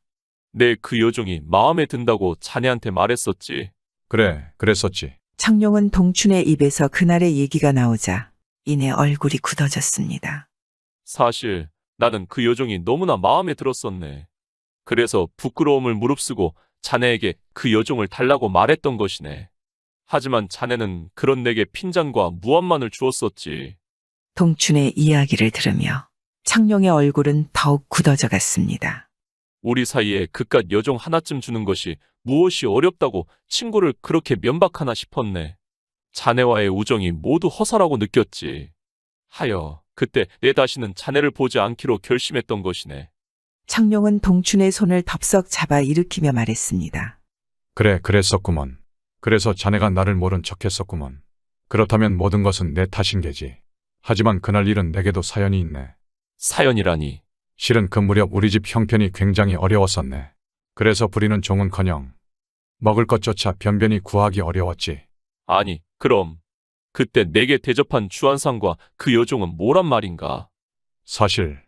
내 그 여종이 마음에 든다고 자네한테 말했었지. 그래, 그랬었지. 청룡은 동춘의 입에서 그날의 얘기가 나오자 이내 얼굴이 굳어졌습니다. 사실 나는 그 여종이 너무나 마음에 들었었네. 그래서 부끄러움을 무릅쓰고 자네에게 그 여종을 달라고 말했던 것이네. 하지만 자네는 그런 내게 핀잔과 무함만을 주었었지. 동춘의 이야기를 들으며 청룡의 얼굴은 더욱 굳어져 갔습니다. 우리 사이에 그깟 여종 하나쯤 주는 것이 무엇이 어렵다고 친구를 그렇게 면박하나 싶었네. 자네와의 우정이 모두 허사라고 느꼈지. 하여 그때 내 다시는 자네를 보지 않기로 결심했던 것이네. 청룡은 동춘의 손을 덥석 잡아 일으키며 말했습니다. 그래, 그랬었구먼. 그래서 자네가 나를 모른 척했었구먼. 그렇다면 모든 것은 내 탓인 게지. 하지만 그날 일은 내게도 사연이 있네. 사연이라니. 실은 그 무렵 우리 집 형편이 굉장히 어려웠었네. 그래서 부리는 종은커녕 먹을 것조차 변변히 구하기 어려웠지. 아니, 그럼 그때 내게 대접한 주한상과 그 여종은 뭐란 말인가? 사실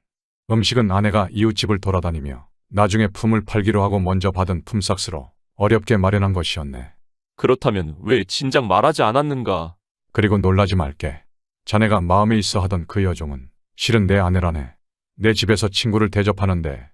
음식은 아내가 이웃집을 돌아다니며 나중에 품을 팔기로 하고 먼저 받은 품삯으로 어렵게 마련한 것이었네. 그렇다면 왜 진작 말하지 않았는가? 그리고 놀라지 말게. 자네가 마음에 있어 하던 그 여종은 실은 내 아내라네. 내 집에서 친구를 대접하는데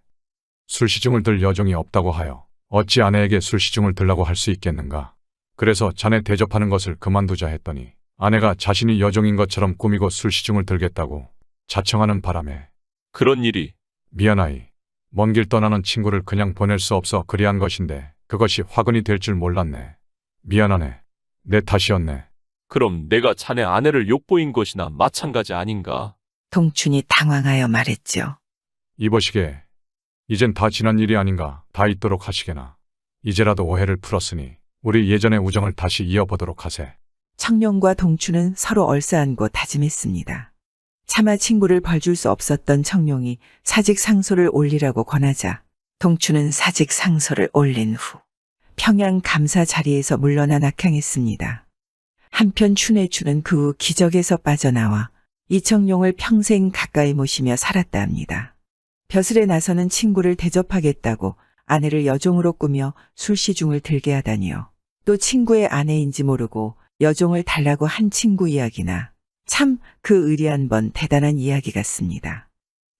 술시중을 들 여종이 없다고 하여 어찌 아내에게 술시중을 들라고 할 수 있겠는가. 그래서 자네 대접하는 것을 그만두자 했더니 아내가 자신이 여종인 것처럼 꾸미고 술시중을 들겠다고 자청하는 바람에. 그런 일이. 미안하이. 먼 길 떠나는 친구를 그냥 보낼 수 없어 그리한 것인데 그것이 화근이 될 줄 몰랐네. 미안하네. 내 탓이었네. 그럼 내가 자네 아내를 욕보인 것이나 마찬가지 아닌가? 동춘이 당황하여 말했죠. 이보시게. 이젠 다 지난 일이 아닌가. 다 있도록 하시게나. 이제라도 오해를 풀었으니 우리 예전의 우정을 다시 이어보도록 하세. 청룡과 동춘은 서로 얼싸안고 다짐했습니다. 차마 친구를 벌줄 수 없었던 청룡이 사직 상소를 올리라고 권하자 동춘은 사직 상소를 올린 후 평양 감사 자리에서 물러나 낙향했습니다. 한편 춘혜춘은 그 후 기적에서 빠져나와 이청룡을 평생 가까이 모시며 살았다 합니다. 벼슬에 나서는 친구를 대접하겠다고 아내를 여종으로 꾸며 술시중을 들게 하다니요. 또 친구의 아내인지 모르고 여종을 달라고 한 친구 이야기나 참 그 의리한 번 대단한 이야기 같습니다.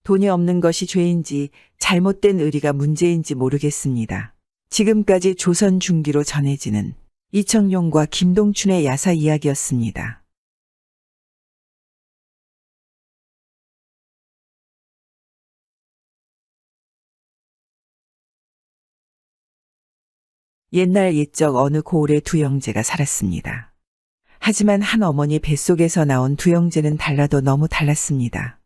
돈이 없는 것이 죄인지 잘못된 의리가 문제인지 모르겠습니다. 지금까지 조선 중기로 전해지는 이청룡과 김동춘의 야사 이야기였습니다. 옛날 옛적 어느 고을에 두 형제가 살았습니다. 하지만 한 어머니 뱃속에서 나온 두 형제는 달라도 너무 달랐습니다.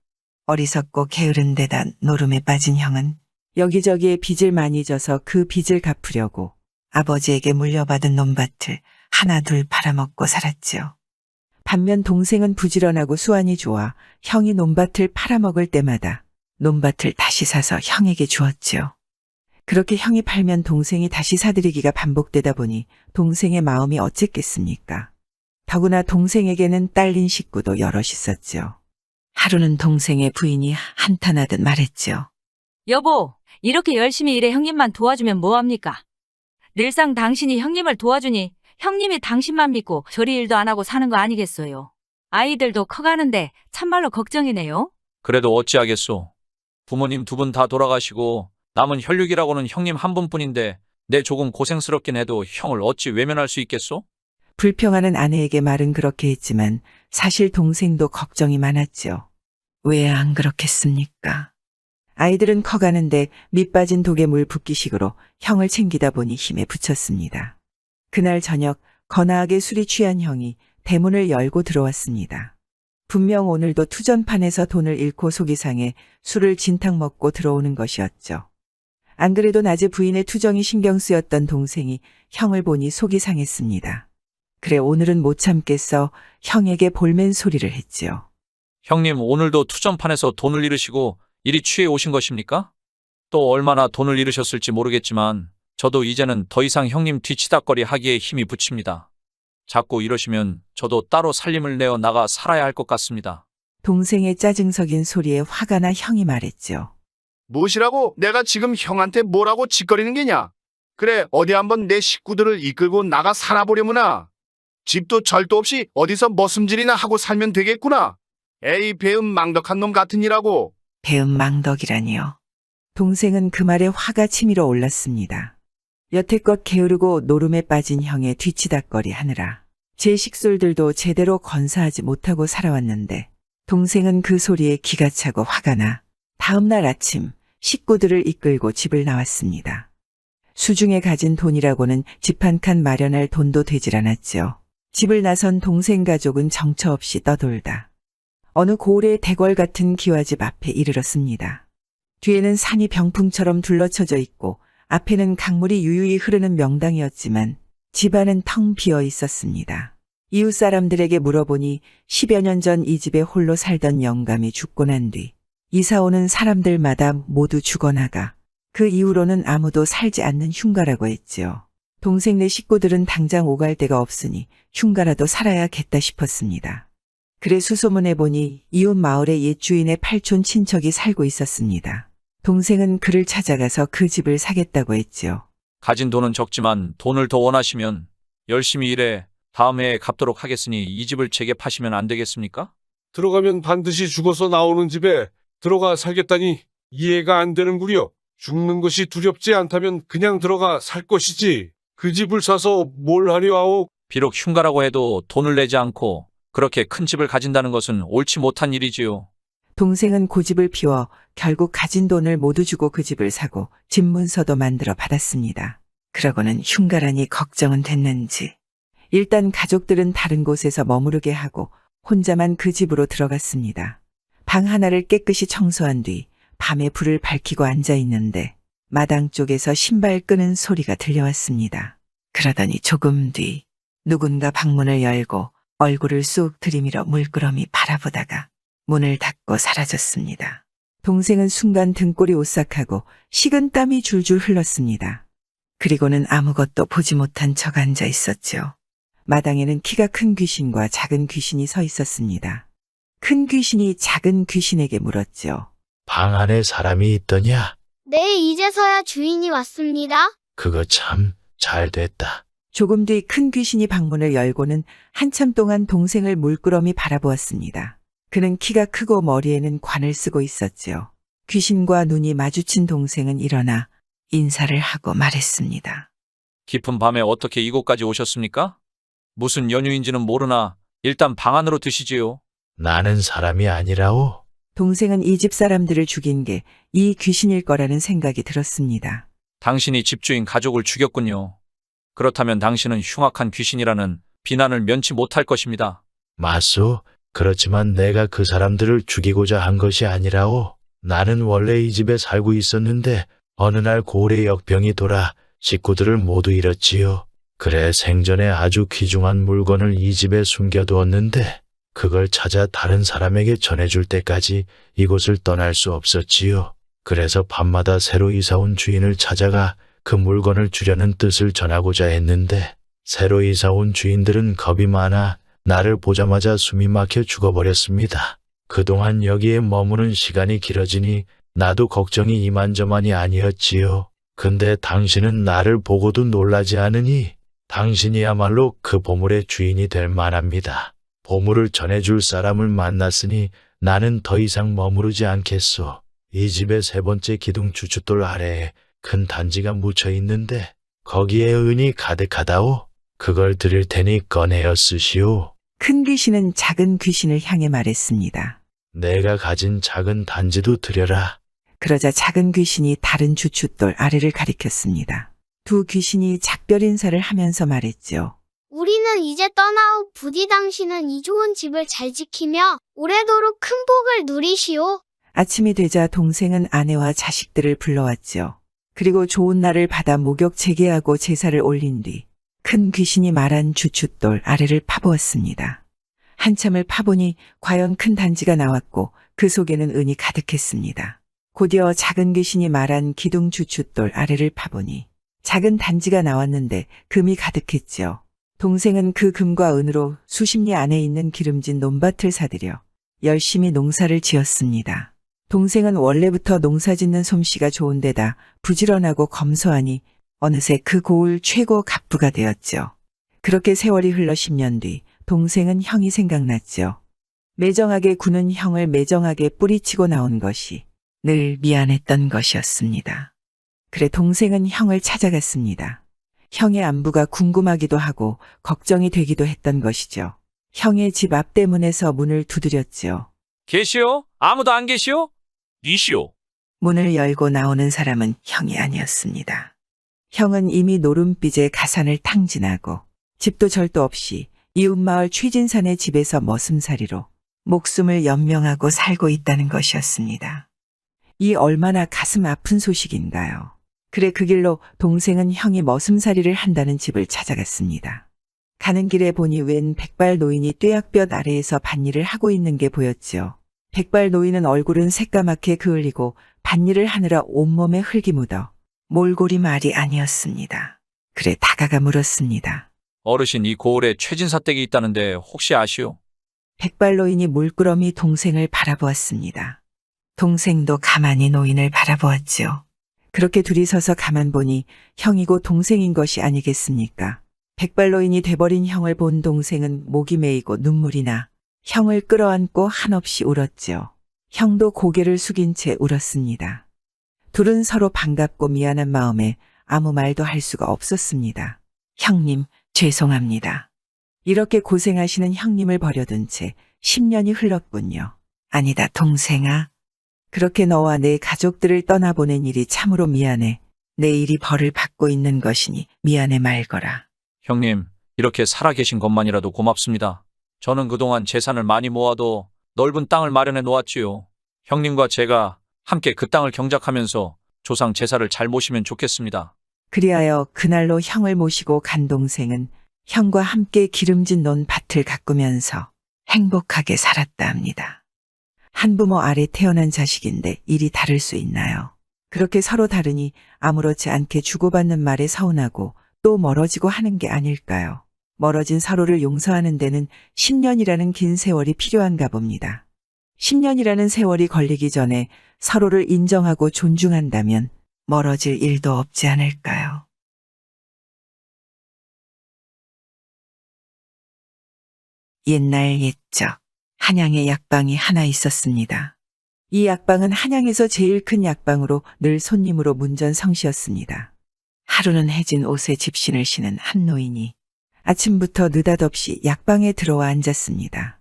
어리석고 게으른 데다 노름에 빠진 형은 여기저기에 빚을 많이 져서 그 빚을 갚으려고 아버지에게 물려받은 논밭을 하나 둘 팔아먹고 살았지요. 반면 동생은 부지런하고 수완이 좋아 형이 논밭을 팔아먹을 때마다 논밭을 다시 사서 형에게 주었지요. 그렇게 형이 팔면 동생이 다시 사들이기가 반복되다 보니 동생의 마음이 어쨌겠습니까? 더구나 동생에게는 딸린 식구도 여럿 있었죠. 하루는 동생의 부인이 한탄하듯 말했죠. 여보, 이렇게 열심히 일해 형님만 도와주면 뭐합니까? 늘상 당신이 형님을 도와주니 형님이 당신만 믿고 저리 일도 안 하고 사는 거 아니겠어요? 아이들도 커가는데 참말로 걱정이네요. 그래도 어찌하겠소. 부모님 두 분 다 돌아가시고 남은 혈육이라고는 형님 한 분뿐인데 내 조금 고생스럽긴 해도 형을 어찌 외면할 수 있겠소? 불평하는 아내에게 말은 그렇게 했지만 사실 동생도 걱정이 많았죠. 왜 안 그렇겠습니까? 아이들은 커가는데 밑빠진 독에 물 붓기식으로 형을 챙기다 보니 힘에 부쳤습니다. 그날 저녁 거나하게 술이 취한 형이 대문을 열고 들어왔습니다. 분명 오늘도 투전판에서 돈을 잃고 속이 상해 술을 진탕 먹고 들어오는 것이었죠. 안 그래도 낮에 부인의 투정이 신경 쓰였던 동생이 형을 보니 속이 상했습니다. 그래 오늘은 못 참겠어 형에게 볼멘 소리를 했지요. 형님 오늘도 투전판에서 돈을 잃으시고 이리 취해 오신 것입니까? 또 얼마나 돈을 잃으셨을지 모르겠지만 저도 이제는 더 이상 형님 뒤치다꺼리 하기에 힘이 부칩니다. 자꾸 이러시면 저도 따로 살림을 내어 나가 살아야 할 것 같습니다. 동생의 짜증 섞인 소리에 화가 나 형이 말했죠. 무엇이라고 내가 지금 형한테 뭐라고 짓거리는 게냐? 그래 어디 한번 내 식구들을 이끌고 나가 살아보려무나. 집도 절도 없이 어디서 머슴질이나 하고 살면 되겠구나. 에이 배은 망덕한 놈 같으니라고. 배은망덕이라니요. 동생은 그 말에 화가 치밀어 올랐습니다. 여태껏 게으르고 노름에 빠진 형의 뒤치다꺼리 하느라 제 식솔들도 제대로 건사하지 못하고 살아왔는데 동생은 그 소리에 기가 차고 화가 나 다음 날 아침 식구들을 이끌고 집을 나왔습니다. 수중에 가진 돈이라고는 집 한 칸 마련할 돈도 되질 않았죠. 집을 나선 동생 가족은 정처 없이 떠돌다 어느 고을의 대궐 같은 기와집 앞에 이르렀습니다. 뒤에는 산이 병풍처럼 둘러쳐져 있고 앞에는 강물이 유유히 흐르는 명당이었지만 집안은 텅 비어 있었습니다. 이웃 사람들에게 물어보니 10여 년 전 이 집에 홀로 살던 영감이 죽고 난 뒤 이사 오는 사람들마다 모두 죽어나가 그 이후로는 아무도 살지 않는 흉가라고 했지요. 동생네 식구들은 당장 오갈 데가 없으니 흉가라도 살아야겠다 싶었습니다. 그래 수소문해 보니 이웃 마을에 옛 주인의 팔촌 친척이 살고 있었습니다. 동생은 그를 찾아가서 그 집을 사겠다고 했지요. 가진 돈은 적지만 돈을 더 원하시면 열심히 일해 다음 해에 갚도록 하겠으니 이 집을 제게 파시면 안 되겠습니까? 들어가면 반드시 죽어서 나오는 집에 들어가 살겠다니 이해가 안 되는구려. 죽는 것이 두렵지 않다면 그냥 들어가 살 것이지. 그 집을 사서 뭘 하려 하오? 비록 흉가라고 해도 돈을 내지 않고 그렇게 큰 집을 가진다는 것은 옳지 못한 일이지요. 동생은 고집을 피워 결국 가진 돈을 모두 주고 그 집을 사고 집 문서도 만들어 받았습니다. 그러고는 흉가라니 걱정은 됐는지 일단 가족들은 다른 곳에서 머무르게 하고 혼자만 그 집으로 들어갔습니다. 방 하나를 깨끗이 청소한 뒤 밤에 불을 밝히고 앉아 있는데 마당 쪽에서 신발 끄는 소리가 들려왔습니다. 그러더니 조금 뒤 누군가 방문을 열고 얼굴을 쑥 들이밀어 물끄러미 바라보다가 문을 닫고 사라졌습니다. 동생은 순간 등골이 오싹하고 식은 땀이 줄줄 흘렀습니다. 그리고는 아무것도 보지 못한 척 앉아 있었죠. 마당에는 키가 큰 귀신과 작은 귀신이 서 있었습니다. 큰 귀신이 작은 귀신에게 물었죠. 방 안에 사람이 있더냐? 네, 이제서야 주인이 왔습니다. 그거 참 잘 됐다. 조금 뒤 큰 귀신이 방문을 열고는 한참 동안 동생을 물끄러미 바라보았습니다. 그는 키가 크고 머리에는 관을 쓰고 있었지요. 귀신과 눈이 마주친 동생은 일어나 인사를 하고 말했습니다. 깊은 밤에 어떻게 이곳까지 오셨습니까? 무슨 연유인지는 모르나 일단 방 안으로 드시지요. 나는 사람이 아니라오. 동생은 이 집 사람들을 죽인 게 이 귀신일 거라는 생각이 들었습니다. 당신이 집주인 가족을 죽였군요. 그렇다면 당신은 흉악한 귀신이라는 비난을 면치 못할 것입니다. 맞소. 그렇지만 내가 그 사람들을 죽이고자 한 것이 아니라오. 나는 원래 이 집에 살고 있었는데 어느 날 고래 역병이 돌아 식구들을 모두 잃었지요. 그래 생전에 아주 귀중한 물건을 이 집에 숨겨두었는데 그걸 찾아 다른 사람에게 전해줄 때까지 이곳을 떠날 수 없었지요. 그래서 밤마다 새로 이사온 주인을 찾아가 그 물건을 주려는 뜻을 전하고자 했는데 새로 이사온 주인들은 겁이 많아 나를 보자마자 숨이 막혀 죽어버렸습니다. 그동안 여기에 머무는 시간이 길어지니 나도 걱정이 이만저만이 아니었지요. 근데 당신은 나를 보고도 놀라지 않으니 당신이야말로 그 보물의 주인이 될 만합니다. 보물을 전해줄 사람을 만났으니 나는 더 이상 머무르지 않겠소. 이 집의 세 번째 기둥 주춧돌 아래에 큰 단지가 묻혀 있는데 거기에 은이 가득하다오. 그걸 드릴 테니 꺼내어 쓰시오. 큰 귀신은 작은 귀신을 향해 말했습니다. 내가 가진 작은 단지도 드려라. 그러자 작은 귀신이 다른 주춧돌 아래를 가리켰습니다. 두 귀신이 작별 인사를 하면서 말했죠. 우리는 이제 떠나오. 부디 당신은 이 좋은 집을 잘 지키며 오래도록 큰 복을 누리시오. 아침이 되자 동생은 아내와 자식들을 불러왔죠. 그리고 좋은 날을 받아 목욕 재개하고 제사를 올린 뒤 큰 귀신이 말한 주춧돌 아래를 파보았습니다. 한참을 파보니 과연 큰 단지가 나왔고 그 속에는 은이 가득했습니다. 곧이어 작은 귀신이 말한 기둥 주춧돌 아래를 파보니 작은 단지가 나왔는데 금이 가득했죠. 동생은 그 금과 은으로 수십 리 안에 있는 기름진 논밭을 사들여 열심히 농사를 지었습니다. 동생은 원래부터 농사짓는 솜씨가 좋은 데다 부지런하고 검소하니 어느새 그 고을 최고 갑부가 되었죠. 그렇게 세월이 흘러 10년 뒤 동생은 형이 생각났죠. 매정하게 구는 형을 매정하게 뿌리치고 나온 것이 늘 미안했던 것이었습니다. 그래 동생은 형을 찾아갔습니다. 형의 안부가 궁금하기도 하고 걱정이 되기도 했던 것이죠. 형의 집 앞대문에서 문을 두드렸죠. 계시오? 아무도 안 계시오? 니시오. 문을 열고 나오는 사람은 형이 아니었습니다. 형은 이미 노름빚에 가산을 탕진하고 집도 절도 없이 이웃마을 최진산의 집에서 머슴살이로 목숨을 연명하고 살고 있다는 것이었습니다. 이 얼마나 가슴 아픈 소식인가요? 그래 그 길로 동생은 형이 머슴살이를 한다는 집을 찾아갔습니다. 가는 길에 보니 웬 백발 노인이 뙤약볕 아래에서 밭일을 하고 있는 게 보였지요. 백발 노인은 얼굴은 새까맣게 그을리고 밭일을 하느라 온몸에 흙이 묻어 몰골이 말이 아니었습니다. 그래 다가가 물었습니다. 어르신 이 고을에 최진사댁이 있다는데 혹시 아시오? 백발 노인이 물끄러미 동생을 바라보았습니다. 동생도 가만히 노인을 바라보았지요. 그렇게 둘이 서서 가만 보니 형이고 동생인 것이 아니겠습니까? 백발노인이 돼버린 형을 본 동생은 목이 메이고 눈물이 나 형을 끌어안고 한없이 울었지요. 형도 고개를 숙인 채 울었습니다. 둘은 서로 반갑고 미안한 마음에 아무 말도 할 수가 없었습니다. 형님, 죄송합니다. 이렇게 고생하시는 형님을 버려둔 채 10년이 흘렀군요. 아니다, 동생아. 그렇게 너와 내 가족들을 떠나보낸 일이 참으로 미안해. 내 일이 벌을 받고 있는 것이니 미안해 말거라. 형님, 이렇게 살아계신 것만이라도 고맙습니다. 저는 그동안 재산을 많이 모아도 넓은 땅을 마련해 놓았지요. 형님과 제가 함께 그 땅을 경작하면서 조상 제사를 잘 모시면 좋겠습니다. 그리하여 그날로 형을 모시고 간 동생은 형과 함께 기름진 논 밭을 가꾸면서 행복하게 살았다 합니다. 한부모 아래 태어난 자식인데 일이 다를 수 있나요? 그렇게 서로 다르니 아무렇지 않게 주고받는 말에 서운하고 또 멀어지고 하는 게 아닐까요? 멀어진 서로를 용서하는 데는 10년이라는 긴 세월이 필요한가 봅니다. 10년이라는 세월이 걸리기 전에 서로를 인정하고 존중한다면 멀어질 일도 없지 않을까요? 옛날 옛적 한양에 약방이 하나 있었습니다. 이 약방은 한양에서 제일 큰 약방으로 늘 손님으로 문전성시였습니다. 하루는 해진 옷에 집신을 신은 한 노인이 아침부터 느닷없이 약방에 들어와 앉았습니다.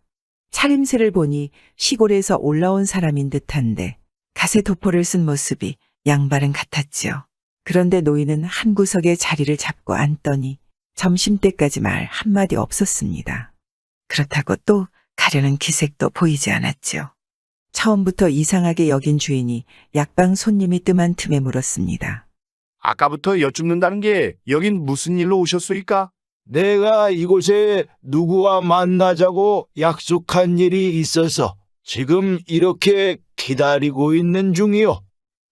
차림새를 보니 시골에서 올라온 사람인 듯한데 가세 도포를 쓴 모습이 양반은 같았지요. 그런데 노인은 한 구석에 자리를 잡고 앉더니 점심때까지 말 한마디 없었습니다. 그렇다고 또 가려는 기색도 보이지 않았지요. 처음부터 이상하게 여긴 주인이 약방 손님이 뜸한 틈에 물었습니다. 아까부터 여쭙는다는 게 여긴 무슨 일로 오셨소이까? 내가 이곳에 누구와 만나자고 약속한 일이 있어서 지금 이렇게 기다리고 있는 중이요.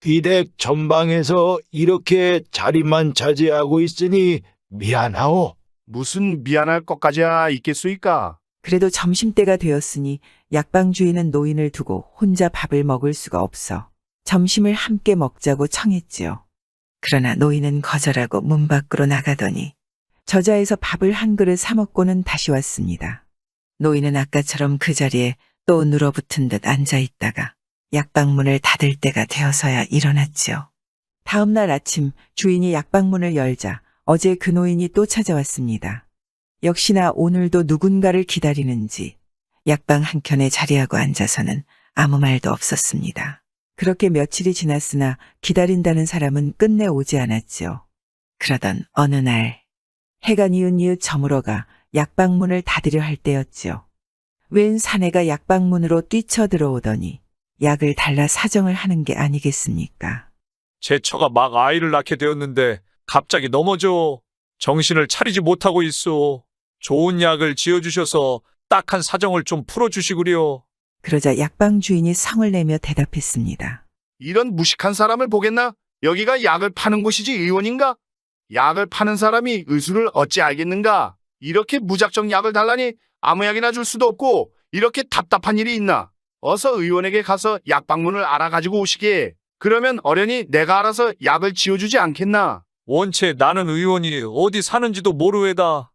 귀댁 전방에서 이렇게 자리만 차지하고 있으니 미안하오. 무슨 미안할 것까지야 있겠소이까? 그래도 점심때가 되었으니 약방 주인은 노인을 두고 혼자 밥을 먹을 수가 없어 점심을 함께 먹자고 청했지요. 그러나 노인은 거절하고 문 밖으로 나가더니 저자에서 밥을 한 그릇 사 먹고는 다시 왔습니다. 노인은 아까처럼 그 자리에 또 눌어붙은 듯 앉아 있다가 약방문을 닫을 때가 되어서야 일어났지요. 다음 날 아침 주인이 약방문을 열자 어제 그 노인이 또 찾아왔습니다. 역시나 오늘도 누군가를 기다리는지 약방 한켠에 자리하고 앉아서는 아무 말도 없었습니다. 그렇게 며칠이 지났으나 기다린다는 사람은 끝내 오지 않았지요. 그러던 어느 날 해가 니웃니웃 저물어가 약방문을 닫으려 할 때였지요. 웬 사내가 약방문으로 뛰쳐들어오더니 약을 달라 사정을 하는 게 아니겠습니까? 제 처가 막 아이를 낳게 되었는데 갑자기 넘어져 정신을 차리지 못하고 있어. 좋은 약을 지어주셔서 딱한 사정을 좀 풀어주시구려. 그러자 약방 주인이 성을 내며 대답했습니다. 이런 무식한 사람을 보겠나? 여기가 약을 파는 곳이지 의원인가? 약을 파는 사람이 의술을 어찌 알겠는가? 이렇게 무작정 약을 달라니 아무 약이나 줄 수도 없고 이렇게 답답한 일이 있나? 어서 의원에게 가서 약방문을 알아가지고 오시게. 그러면 어련히 내가 알아서 약을 지어주지 않겠나? 원체 나는 의원이 어디 사는지도 모르외다.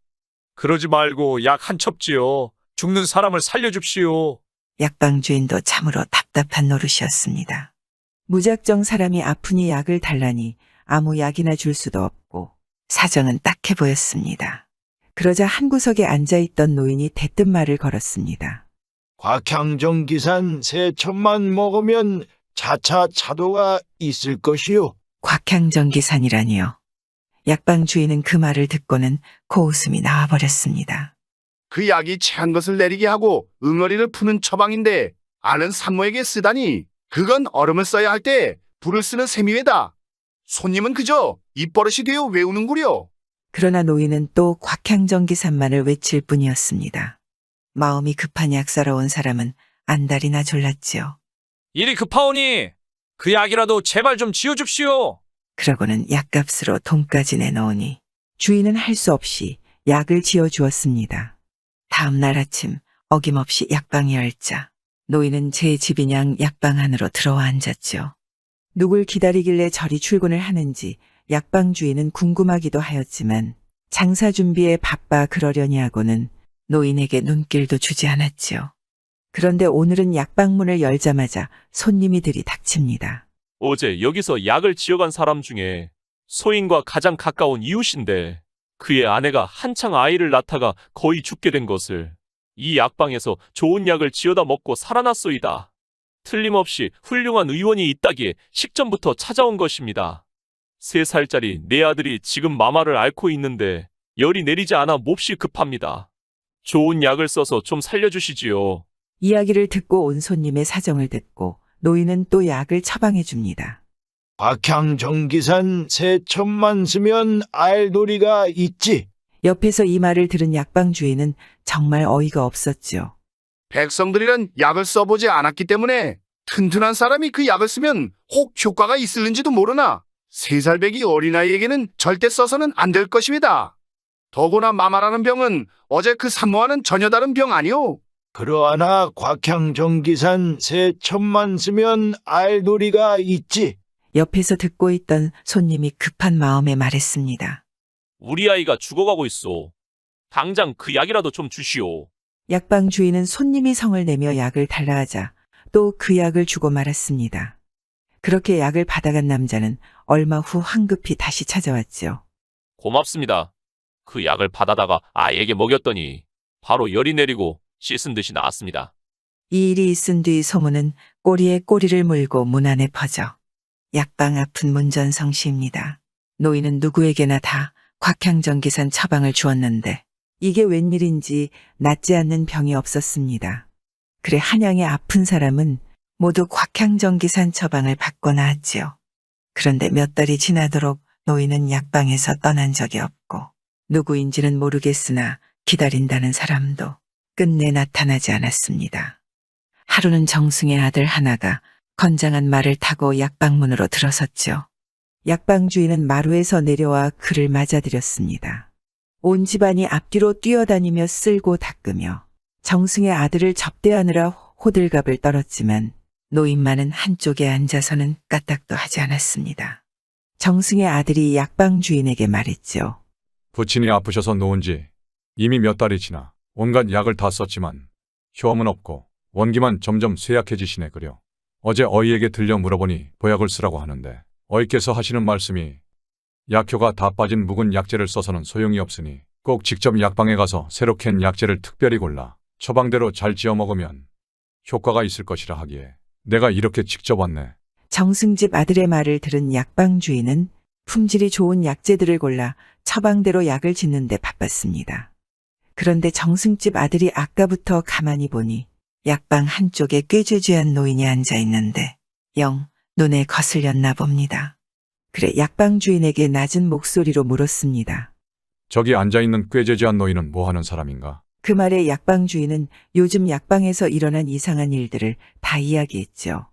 그러지 말고 약 한 첩 지어 죽는 사람을 살려줍시오. 약방 주인도 참으로 답답한 노릇이었습니다. 무작정 사람이 아프니 약을 달라니 아무 약이나 줄 수도 없고 사정은 딱해 보였습니다. 그러자 한 구석에 앉아있던 노인이 대뜸 말을 걸었습니다. 곽향정기산 3첩만 먹으면 차차 차도가 있을 것이요. 곽향정기산이라니요. 약방 주인은 그 말을 듣고는 코웃음이 나와버렸습니다. 그 약이 체한 것을 내리게 하고 응어리를 푸는 처방인데 아는 산모에게 쓰다니 그건 얼음을 써야 할 때 불을 쓰는 셈이외다. 손님은 그저 입버릇이 되어 외우는구려. 그러나 노인은 또 곽향정기산만을 외칠 뿐이었습니다. 마음이 급한 약사러 온 사람은 안달이나 졸랐지요. 일이 급하오니 그 약이라도 제발 좀 지어줍시오. 그러고는 약값으로 돈까지 내놓으니 주인은 할 수 없이 약을 지어주었습니다. 다음 날 아침 어김없이 약방이 열자 노인은 제 집이냥 약방 안으로 들어와 앉았죠. 누굴 기다리길래 저리 출근을 하는지 약방 주인은 궁금하기도 하였지만 장사 준비에 바빠 그러려니 하고는 노인에게 눈길도 주지 않았지요. 그런데 오늘은 약방문을 열자마자 손님이 들이닥칩니다. 어제 여기서 약을 지어간 사람 중에 소인과 가장 가까운 이웃인데 그의 아내가 한창 아이를 낳다가 거의 죽게 된 것을 이 약방에서 좋은 약을 지어다 먹고 살아났소이다. 틀림없이 훌륭한 의원이 있다기에 식전부터 찾아온 것입니다. 3살짜리 내 아들이 지금 마마를 앓고 있는데 열이 내리지 않아 몹시 급합니다. 좋은 약을 써서 좀 살려주시지요. 이야기를 듣고 온 손님의 사정을 듣고 노인은 또 약을 처방해 줍니다. 곽향정기산 3천만 쓰면 알도리가 있지. 옆에서 이 말을 들은 약방 주인은 정말 어이가 없었죠. 백성들이란 약을 써보지 않았기 때문에 튼튼한 사람이 그 약을 쓰면 혹 효과가 있을는지도 모르나 3살배기 어린아이에게는 절대 써서는 안 될 것입니다. 더구나 마마라는 병은 어제 그 산모와는 전혀 다른 병 아니오. 그러하나 곽향정기산 3천만 쓰면 알도리가 있지. 옆에서 듣고 있던 손님이 급한 마음에 말했습니다. 우리 아이가 죽어가고 있어. 당장 그 약이라도 좀 주시오. 약방 주인은 손님이 성을 내며 약을 달라 하자 또 그 약을 주고 말았습니다. 그렇게 약을 받아간 남자는 얼마 후 황급히 다시 찾아왔죠. 고맙습니다. 그 약을 받아다가 아이에게 먹였더니 바로 열이 내리고 씻은 듯이 나았습니다. 이 일이 있은 뒤 소문은 꼬리에 꼬리를 물고 문 안에 퍼져 약방 앞은 문전성시입니다. 노인은 누구에게나 다 곽향정기산 처방을 주었는데 이게 웬일인지 낫지 않는 병이 없었습니다. 그래 한양의 아픈 사람은 모두 곽향정기산 처방을 받고 나았지요. 그런데 몇 달이 지나도록 노인은 약방에서 떠난 적이 없고 누구인지는 모르겠으나 기다린다는 사람도 끝내 나타나지 않았습니다. 하루는 정승의 아들 하나가 건장한 말을 타고 약방문으로 들어섰죠. 약방 주인은 마루에서 내려와 그를 맞아들였습니다. 온 집안이 앞뒤로 뛰어다니며 쓸고 닦으며 정승의 아들을 접대하느라 호들갑을 떨었지만 노인만은 한쪽에 앉아서는 까딱도 하지 않았습니다. 정승의 아들이 약방 주인에게 말했죠. 부친이 아프셔서 놓은 지 이미 몇 달이 지나 온갖 약을 다 썼지만 효험은 없고 원기만 점점 쇠약해지시네 그려. 어제 어이에게 들려 물어보니 보약을 쓰라고 하는데 어이께서 하시는 말씀이 약효가 다 빠진 묵은 약재를 써서는 소용이 없으니 꼭 직접 약방에 가서 새로 캔 약재를 특별히 골라 처방대로 잘 지어 먹으면 효과가 있을 것이라 하기에 내가 이렇게 직접 왔네. 정승집 아들의 말을 들은 약방 주인은 품질이 좋은 약재들을 골라 처방대로 약을 짓는 데 바빴습니다. 그런데 정승집 아들이 아까부터 가만히 보니 약방 한쪽에 꾀죄죄한 노인이 앉아 있는데 영 눈에 거슬렸나 봅니다. 그래 약방 주인에게 낮은 목소리로 물었습니다. 저기 앉아있는 꾀죄죄한 노인은 뭐 하는 사람인가? 그 말에 약방 주인은 요즘 약방에서 일어난 이상한 일들을 다 이야기했죠.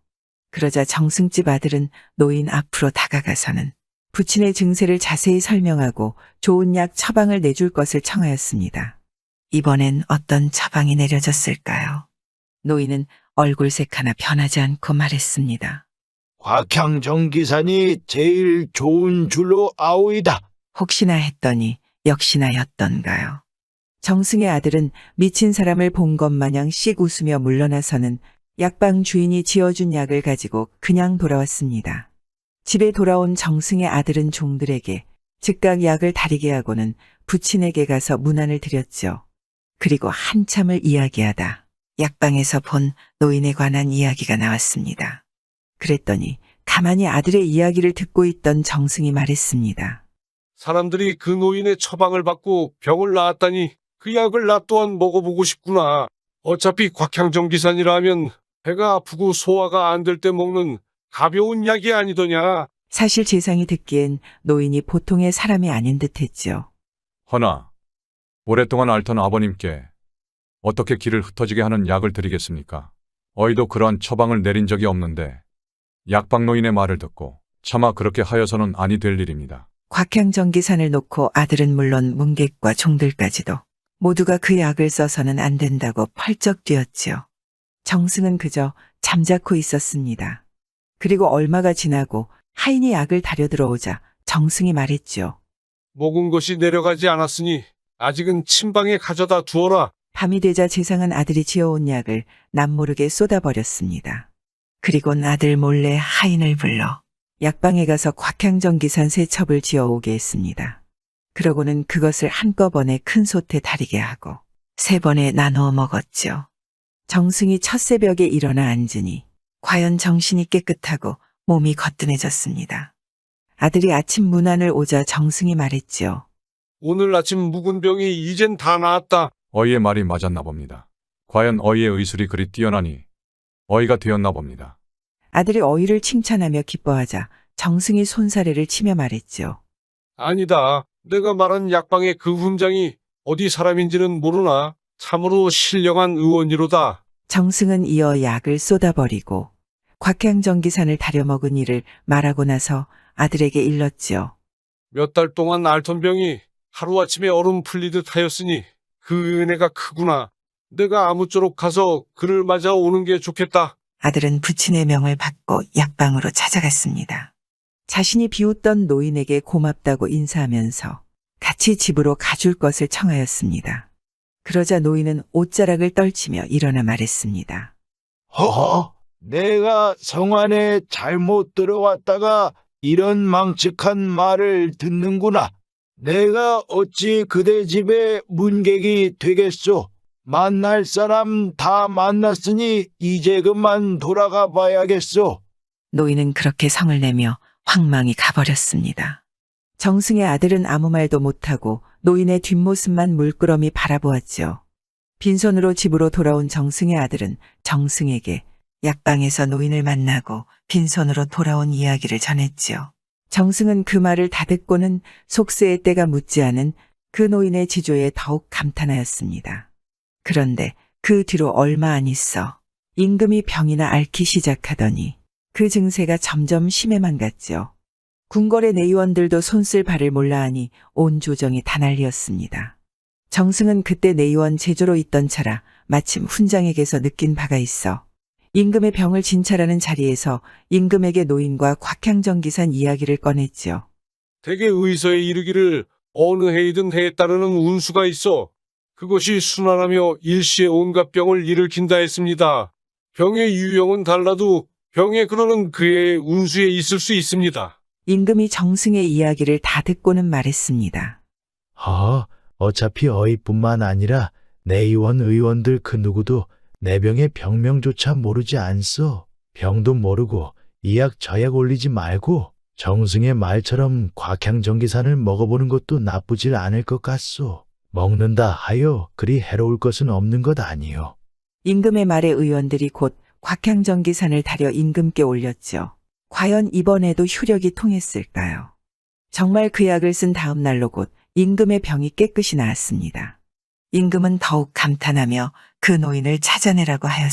그러자 정승집 아들은 노인 앞으로 다가가서는 부친의 증세를 자세히 설명하고 좋은 약 처방을 내줄 것을 청하였습니다. 이번엔 어떤 처방이 내려졌을까요? 노인은 얼굴색 하나 변하지 않고 말했습니다. 곽향정기산이 제일 좋은 줄로 아오이다. 혹시나 했더니 역시나였던가요? 정승의 아들은 미친 사람을 본 것 마냥 씩 웃으며 물러나서는 약방 주인이 지어준 약을 가지고 그냥 돌아왔습니다. 집에 돌아온 정승의 아들은 종들에게 즉각 약을 다리게 하고는 부친에게 가서 문안을 드렸죠. 그리고 한참을 이야기하다 약방에서 본 노인에 관한 이야기가 나왔습니다. 그랬더니 가만히 아들의 이야기를 듣고 있던 정승이 말했습니다. 사람들이 그 노인의 처방을 받고 병을 낳았다니 그 약을 나 또한 먹어보고 싶구나. 어차피 곽향정기산이라 하면 배가 아프고 소화가 안 될 때 먹는 가벼운 약이 아니더냐. 사실 재상이 듣기엔 노인이 보통의 사람이 아닌 듯했죠. 허나 오랫동안 앓던 아버님께 어떻게 길을 흩어지게 하는 약을 드리겠습니까? 어이도 그러한 처방을 내린 적이 없는데 약방 노인의 말을 듣고 차마 그렇게 하여서는 아니 될 일입니다. 곽향정기산을 놓고 아들은 물론 문객과 종들까지도 모두가 그 약을 써서는 안 된다고 펄쩍 뛰었지요. 정승은 그저 잠자코 있었습니다. 그리고 얼마가 지나고 하인이 약을 다려 들어오자 정승이 말했죠. 먹은 것이 내려가지 않았으니 아직은 침방에 가져다 두어라. 밤이 되자 재상은 아들이 지어온 약을 남모르게 쏟아버렸습니다. 그리곤 아들 몰래 하인을 불러 약방에 가서 곽향전기산 세 첩을 지어오게 했습니다. 그러고는 그것을 한꺼번에 큰 솥에 달이게 하고 3번에 나누어 먹었죠. 정승이 첫 새벽에 일어나 앉으니 과연 정신이 깨끗하고 몸이 거뜬해졌습니다. 아들이 아침 문안을 오자 정승이 말했죠. 오늘 아침 묵은 병이 이젠 다 나았다. 어이의 말이 맞았나 봅니다. 과연 어이의 의술이 그리 뛰어나니 어이가 되었나 봅니다. 아들이 어이를 칭찬하며 기뻐하자 정승이 손사래를 치며 말했죠. 아니다. 내가 말한 약방의 그 훈장이 어디 사람인지는 모르나 참으로 신령한 의원이로다. 정승은 이어 약을 쏟아버리고 곽향전기산을 다려 먹은 일을 말하고 나서 아들에게 일렀지요. 몇 달 동안 앓던 병이 하루아침에 얼음 풀리듯 하였으니 그 은혜가 크구나. 내가 아무쪼록 가서 그를 맞아 오는 게 좋겠다. 아들은 부친의 명을 받고 약방으로 찾아갔습니다. 자신이 비웃던 노인에게 고맙다고 인사하면서 같이 집으로 가줄 것을 청하였습니다. 그러자 노인은 옷자락을 떨치며 일어나 말했습니다. 허허, 내가 성안에 잘못 들어왔다가 이런 망측한 말을 듣는구나. 내가 어찌 그대 집에 문객이 되겠소? 만날 사람 다 만났으니 이제 그만 돌아가 봐야겠소. 노인은 그렇게 성을 내며 황망히 가버렸습니다. 정승의 아들은 아무 말도 못하고 노인의 뒷모습만 물끄러미 바라보았죠. 빈손으로 집으로 돌아온 정승의 아들은 정승에게 약방에서 노인을 만나고 빈손으로 돌아온 이야기를 전했지요. 정승은 그 말을 다 듣고는 속세의 때가 묻지 않은 그 노인의 지조에 더욱 감탄하였습니다. 그런데 그 뒤로 얼마 안 있어 임금이 병이나 앓기 시작하더니 그 증세가 점점 심해만 갔죠. 궁궐의 내의원들도 손쓸 발을 몰라 하니 온 조정이 다 난리였습니다. 정승은 그때 내의원 제조로 있던 차라 마침 훈장에게서 느낀 바가 있어 임금의 병을 진찰하는 자리에서 임금에게 노인과 곽향전기산 이야기를 꺼냈지요. 대개 의서에 이르기를 어느 해이든 해에 따르는 운수가 있어 그것이 순환하며 일시에 온갖 병을 일으킨다 했습니다. 병의 유형은 달라도 병의 근원은 그의 운수에 있을 수 있습니다. 임금이 정승의 이야기를 다 듣고는 말했습니다. 어차피 어이뿐만 아니라 내의원 의원들 그 누구도 내 병의 병명조차 모르지 않소. 병도 모르고 이 약 저 약 올리지 말고 정승의 말처럼 곽향전기산을 먹어보는 것도 나쁘질 않을 것 같소. 먹는다 하여 그리 해로울 것은 없는 것 아니요. 임금의 말에 의원들이 곧 곽향전기산을 다려 임금께 올렸죠. 과연 이번에도 효력이 통했을까요? 정말 그 약을 쓴 다음 날로 곧 임금의 병이 깨끗이 나았습니다. 임금은 더욱 감탄하며 그 노인을 찾아내라고 하였습니다.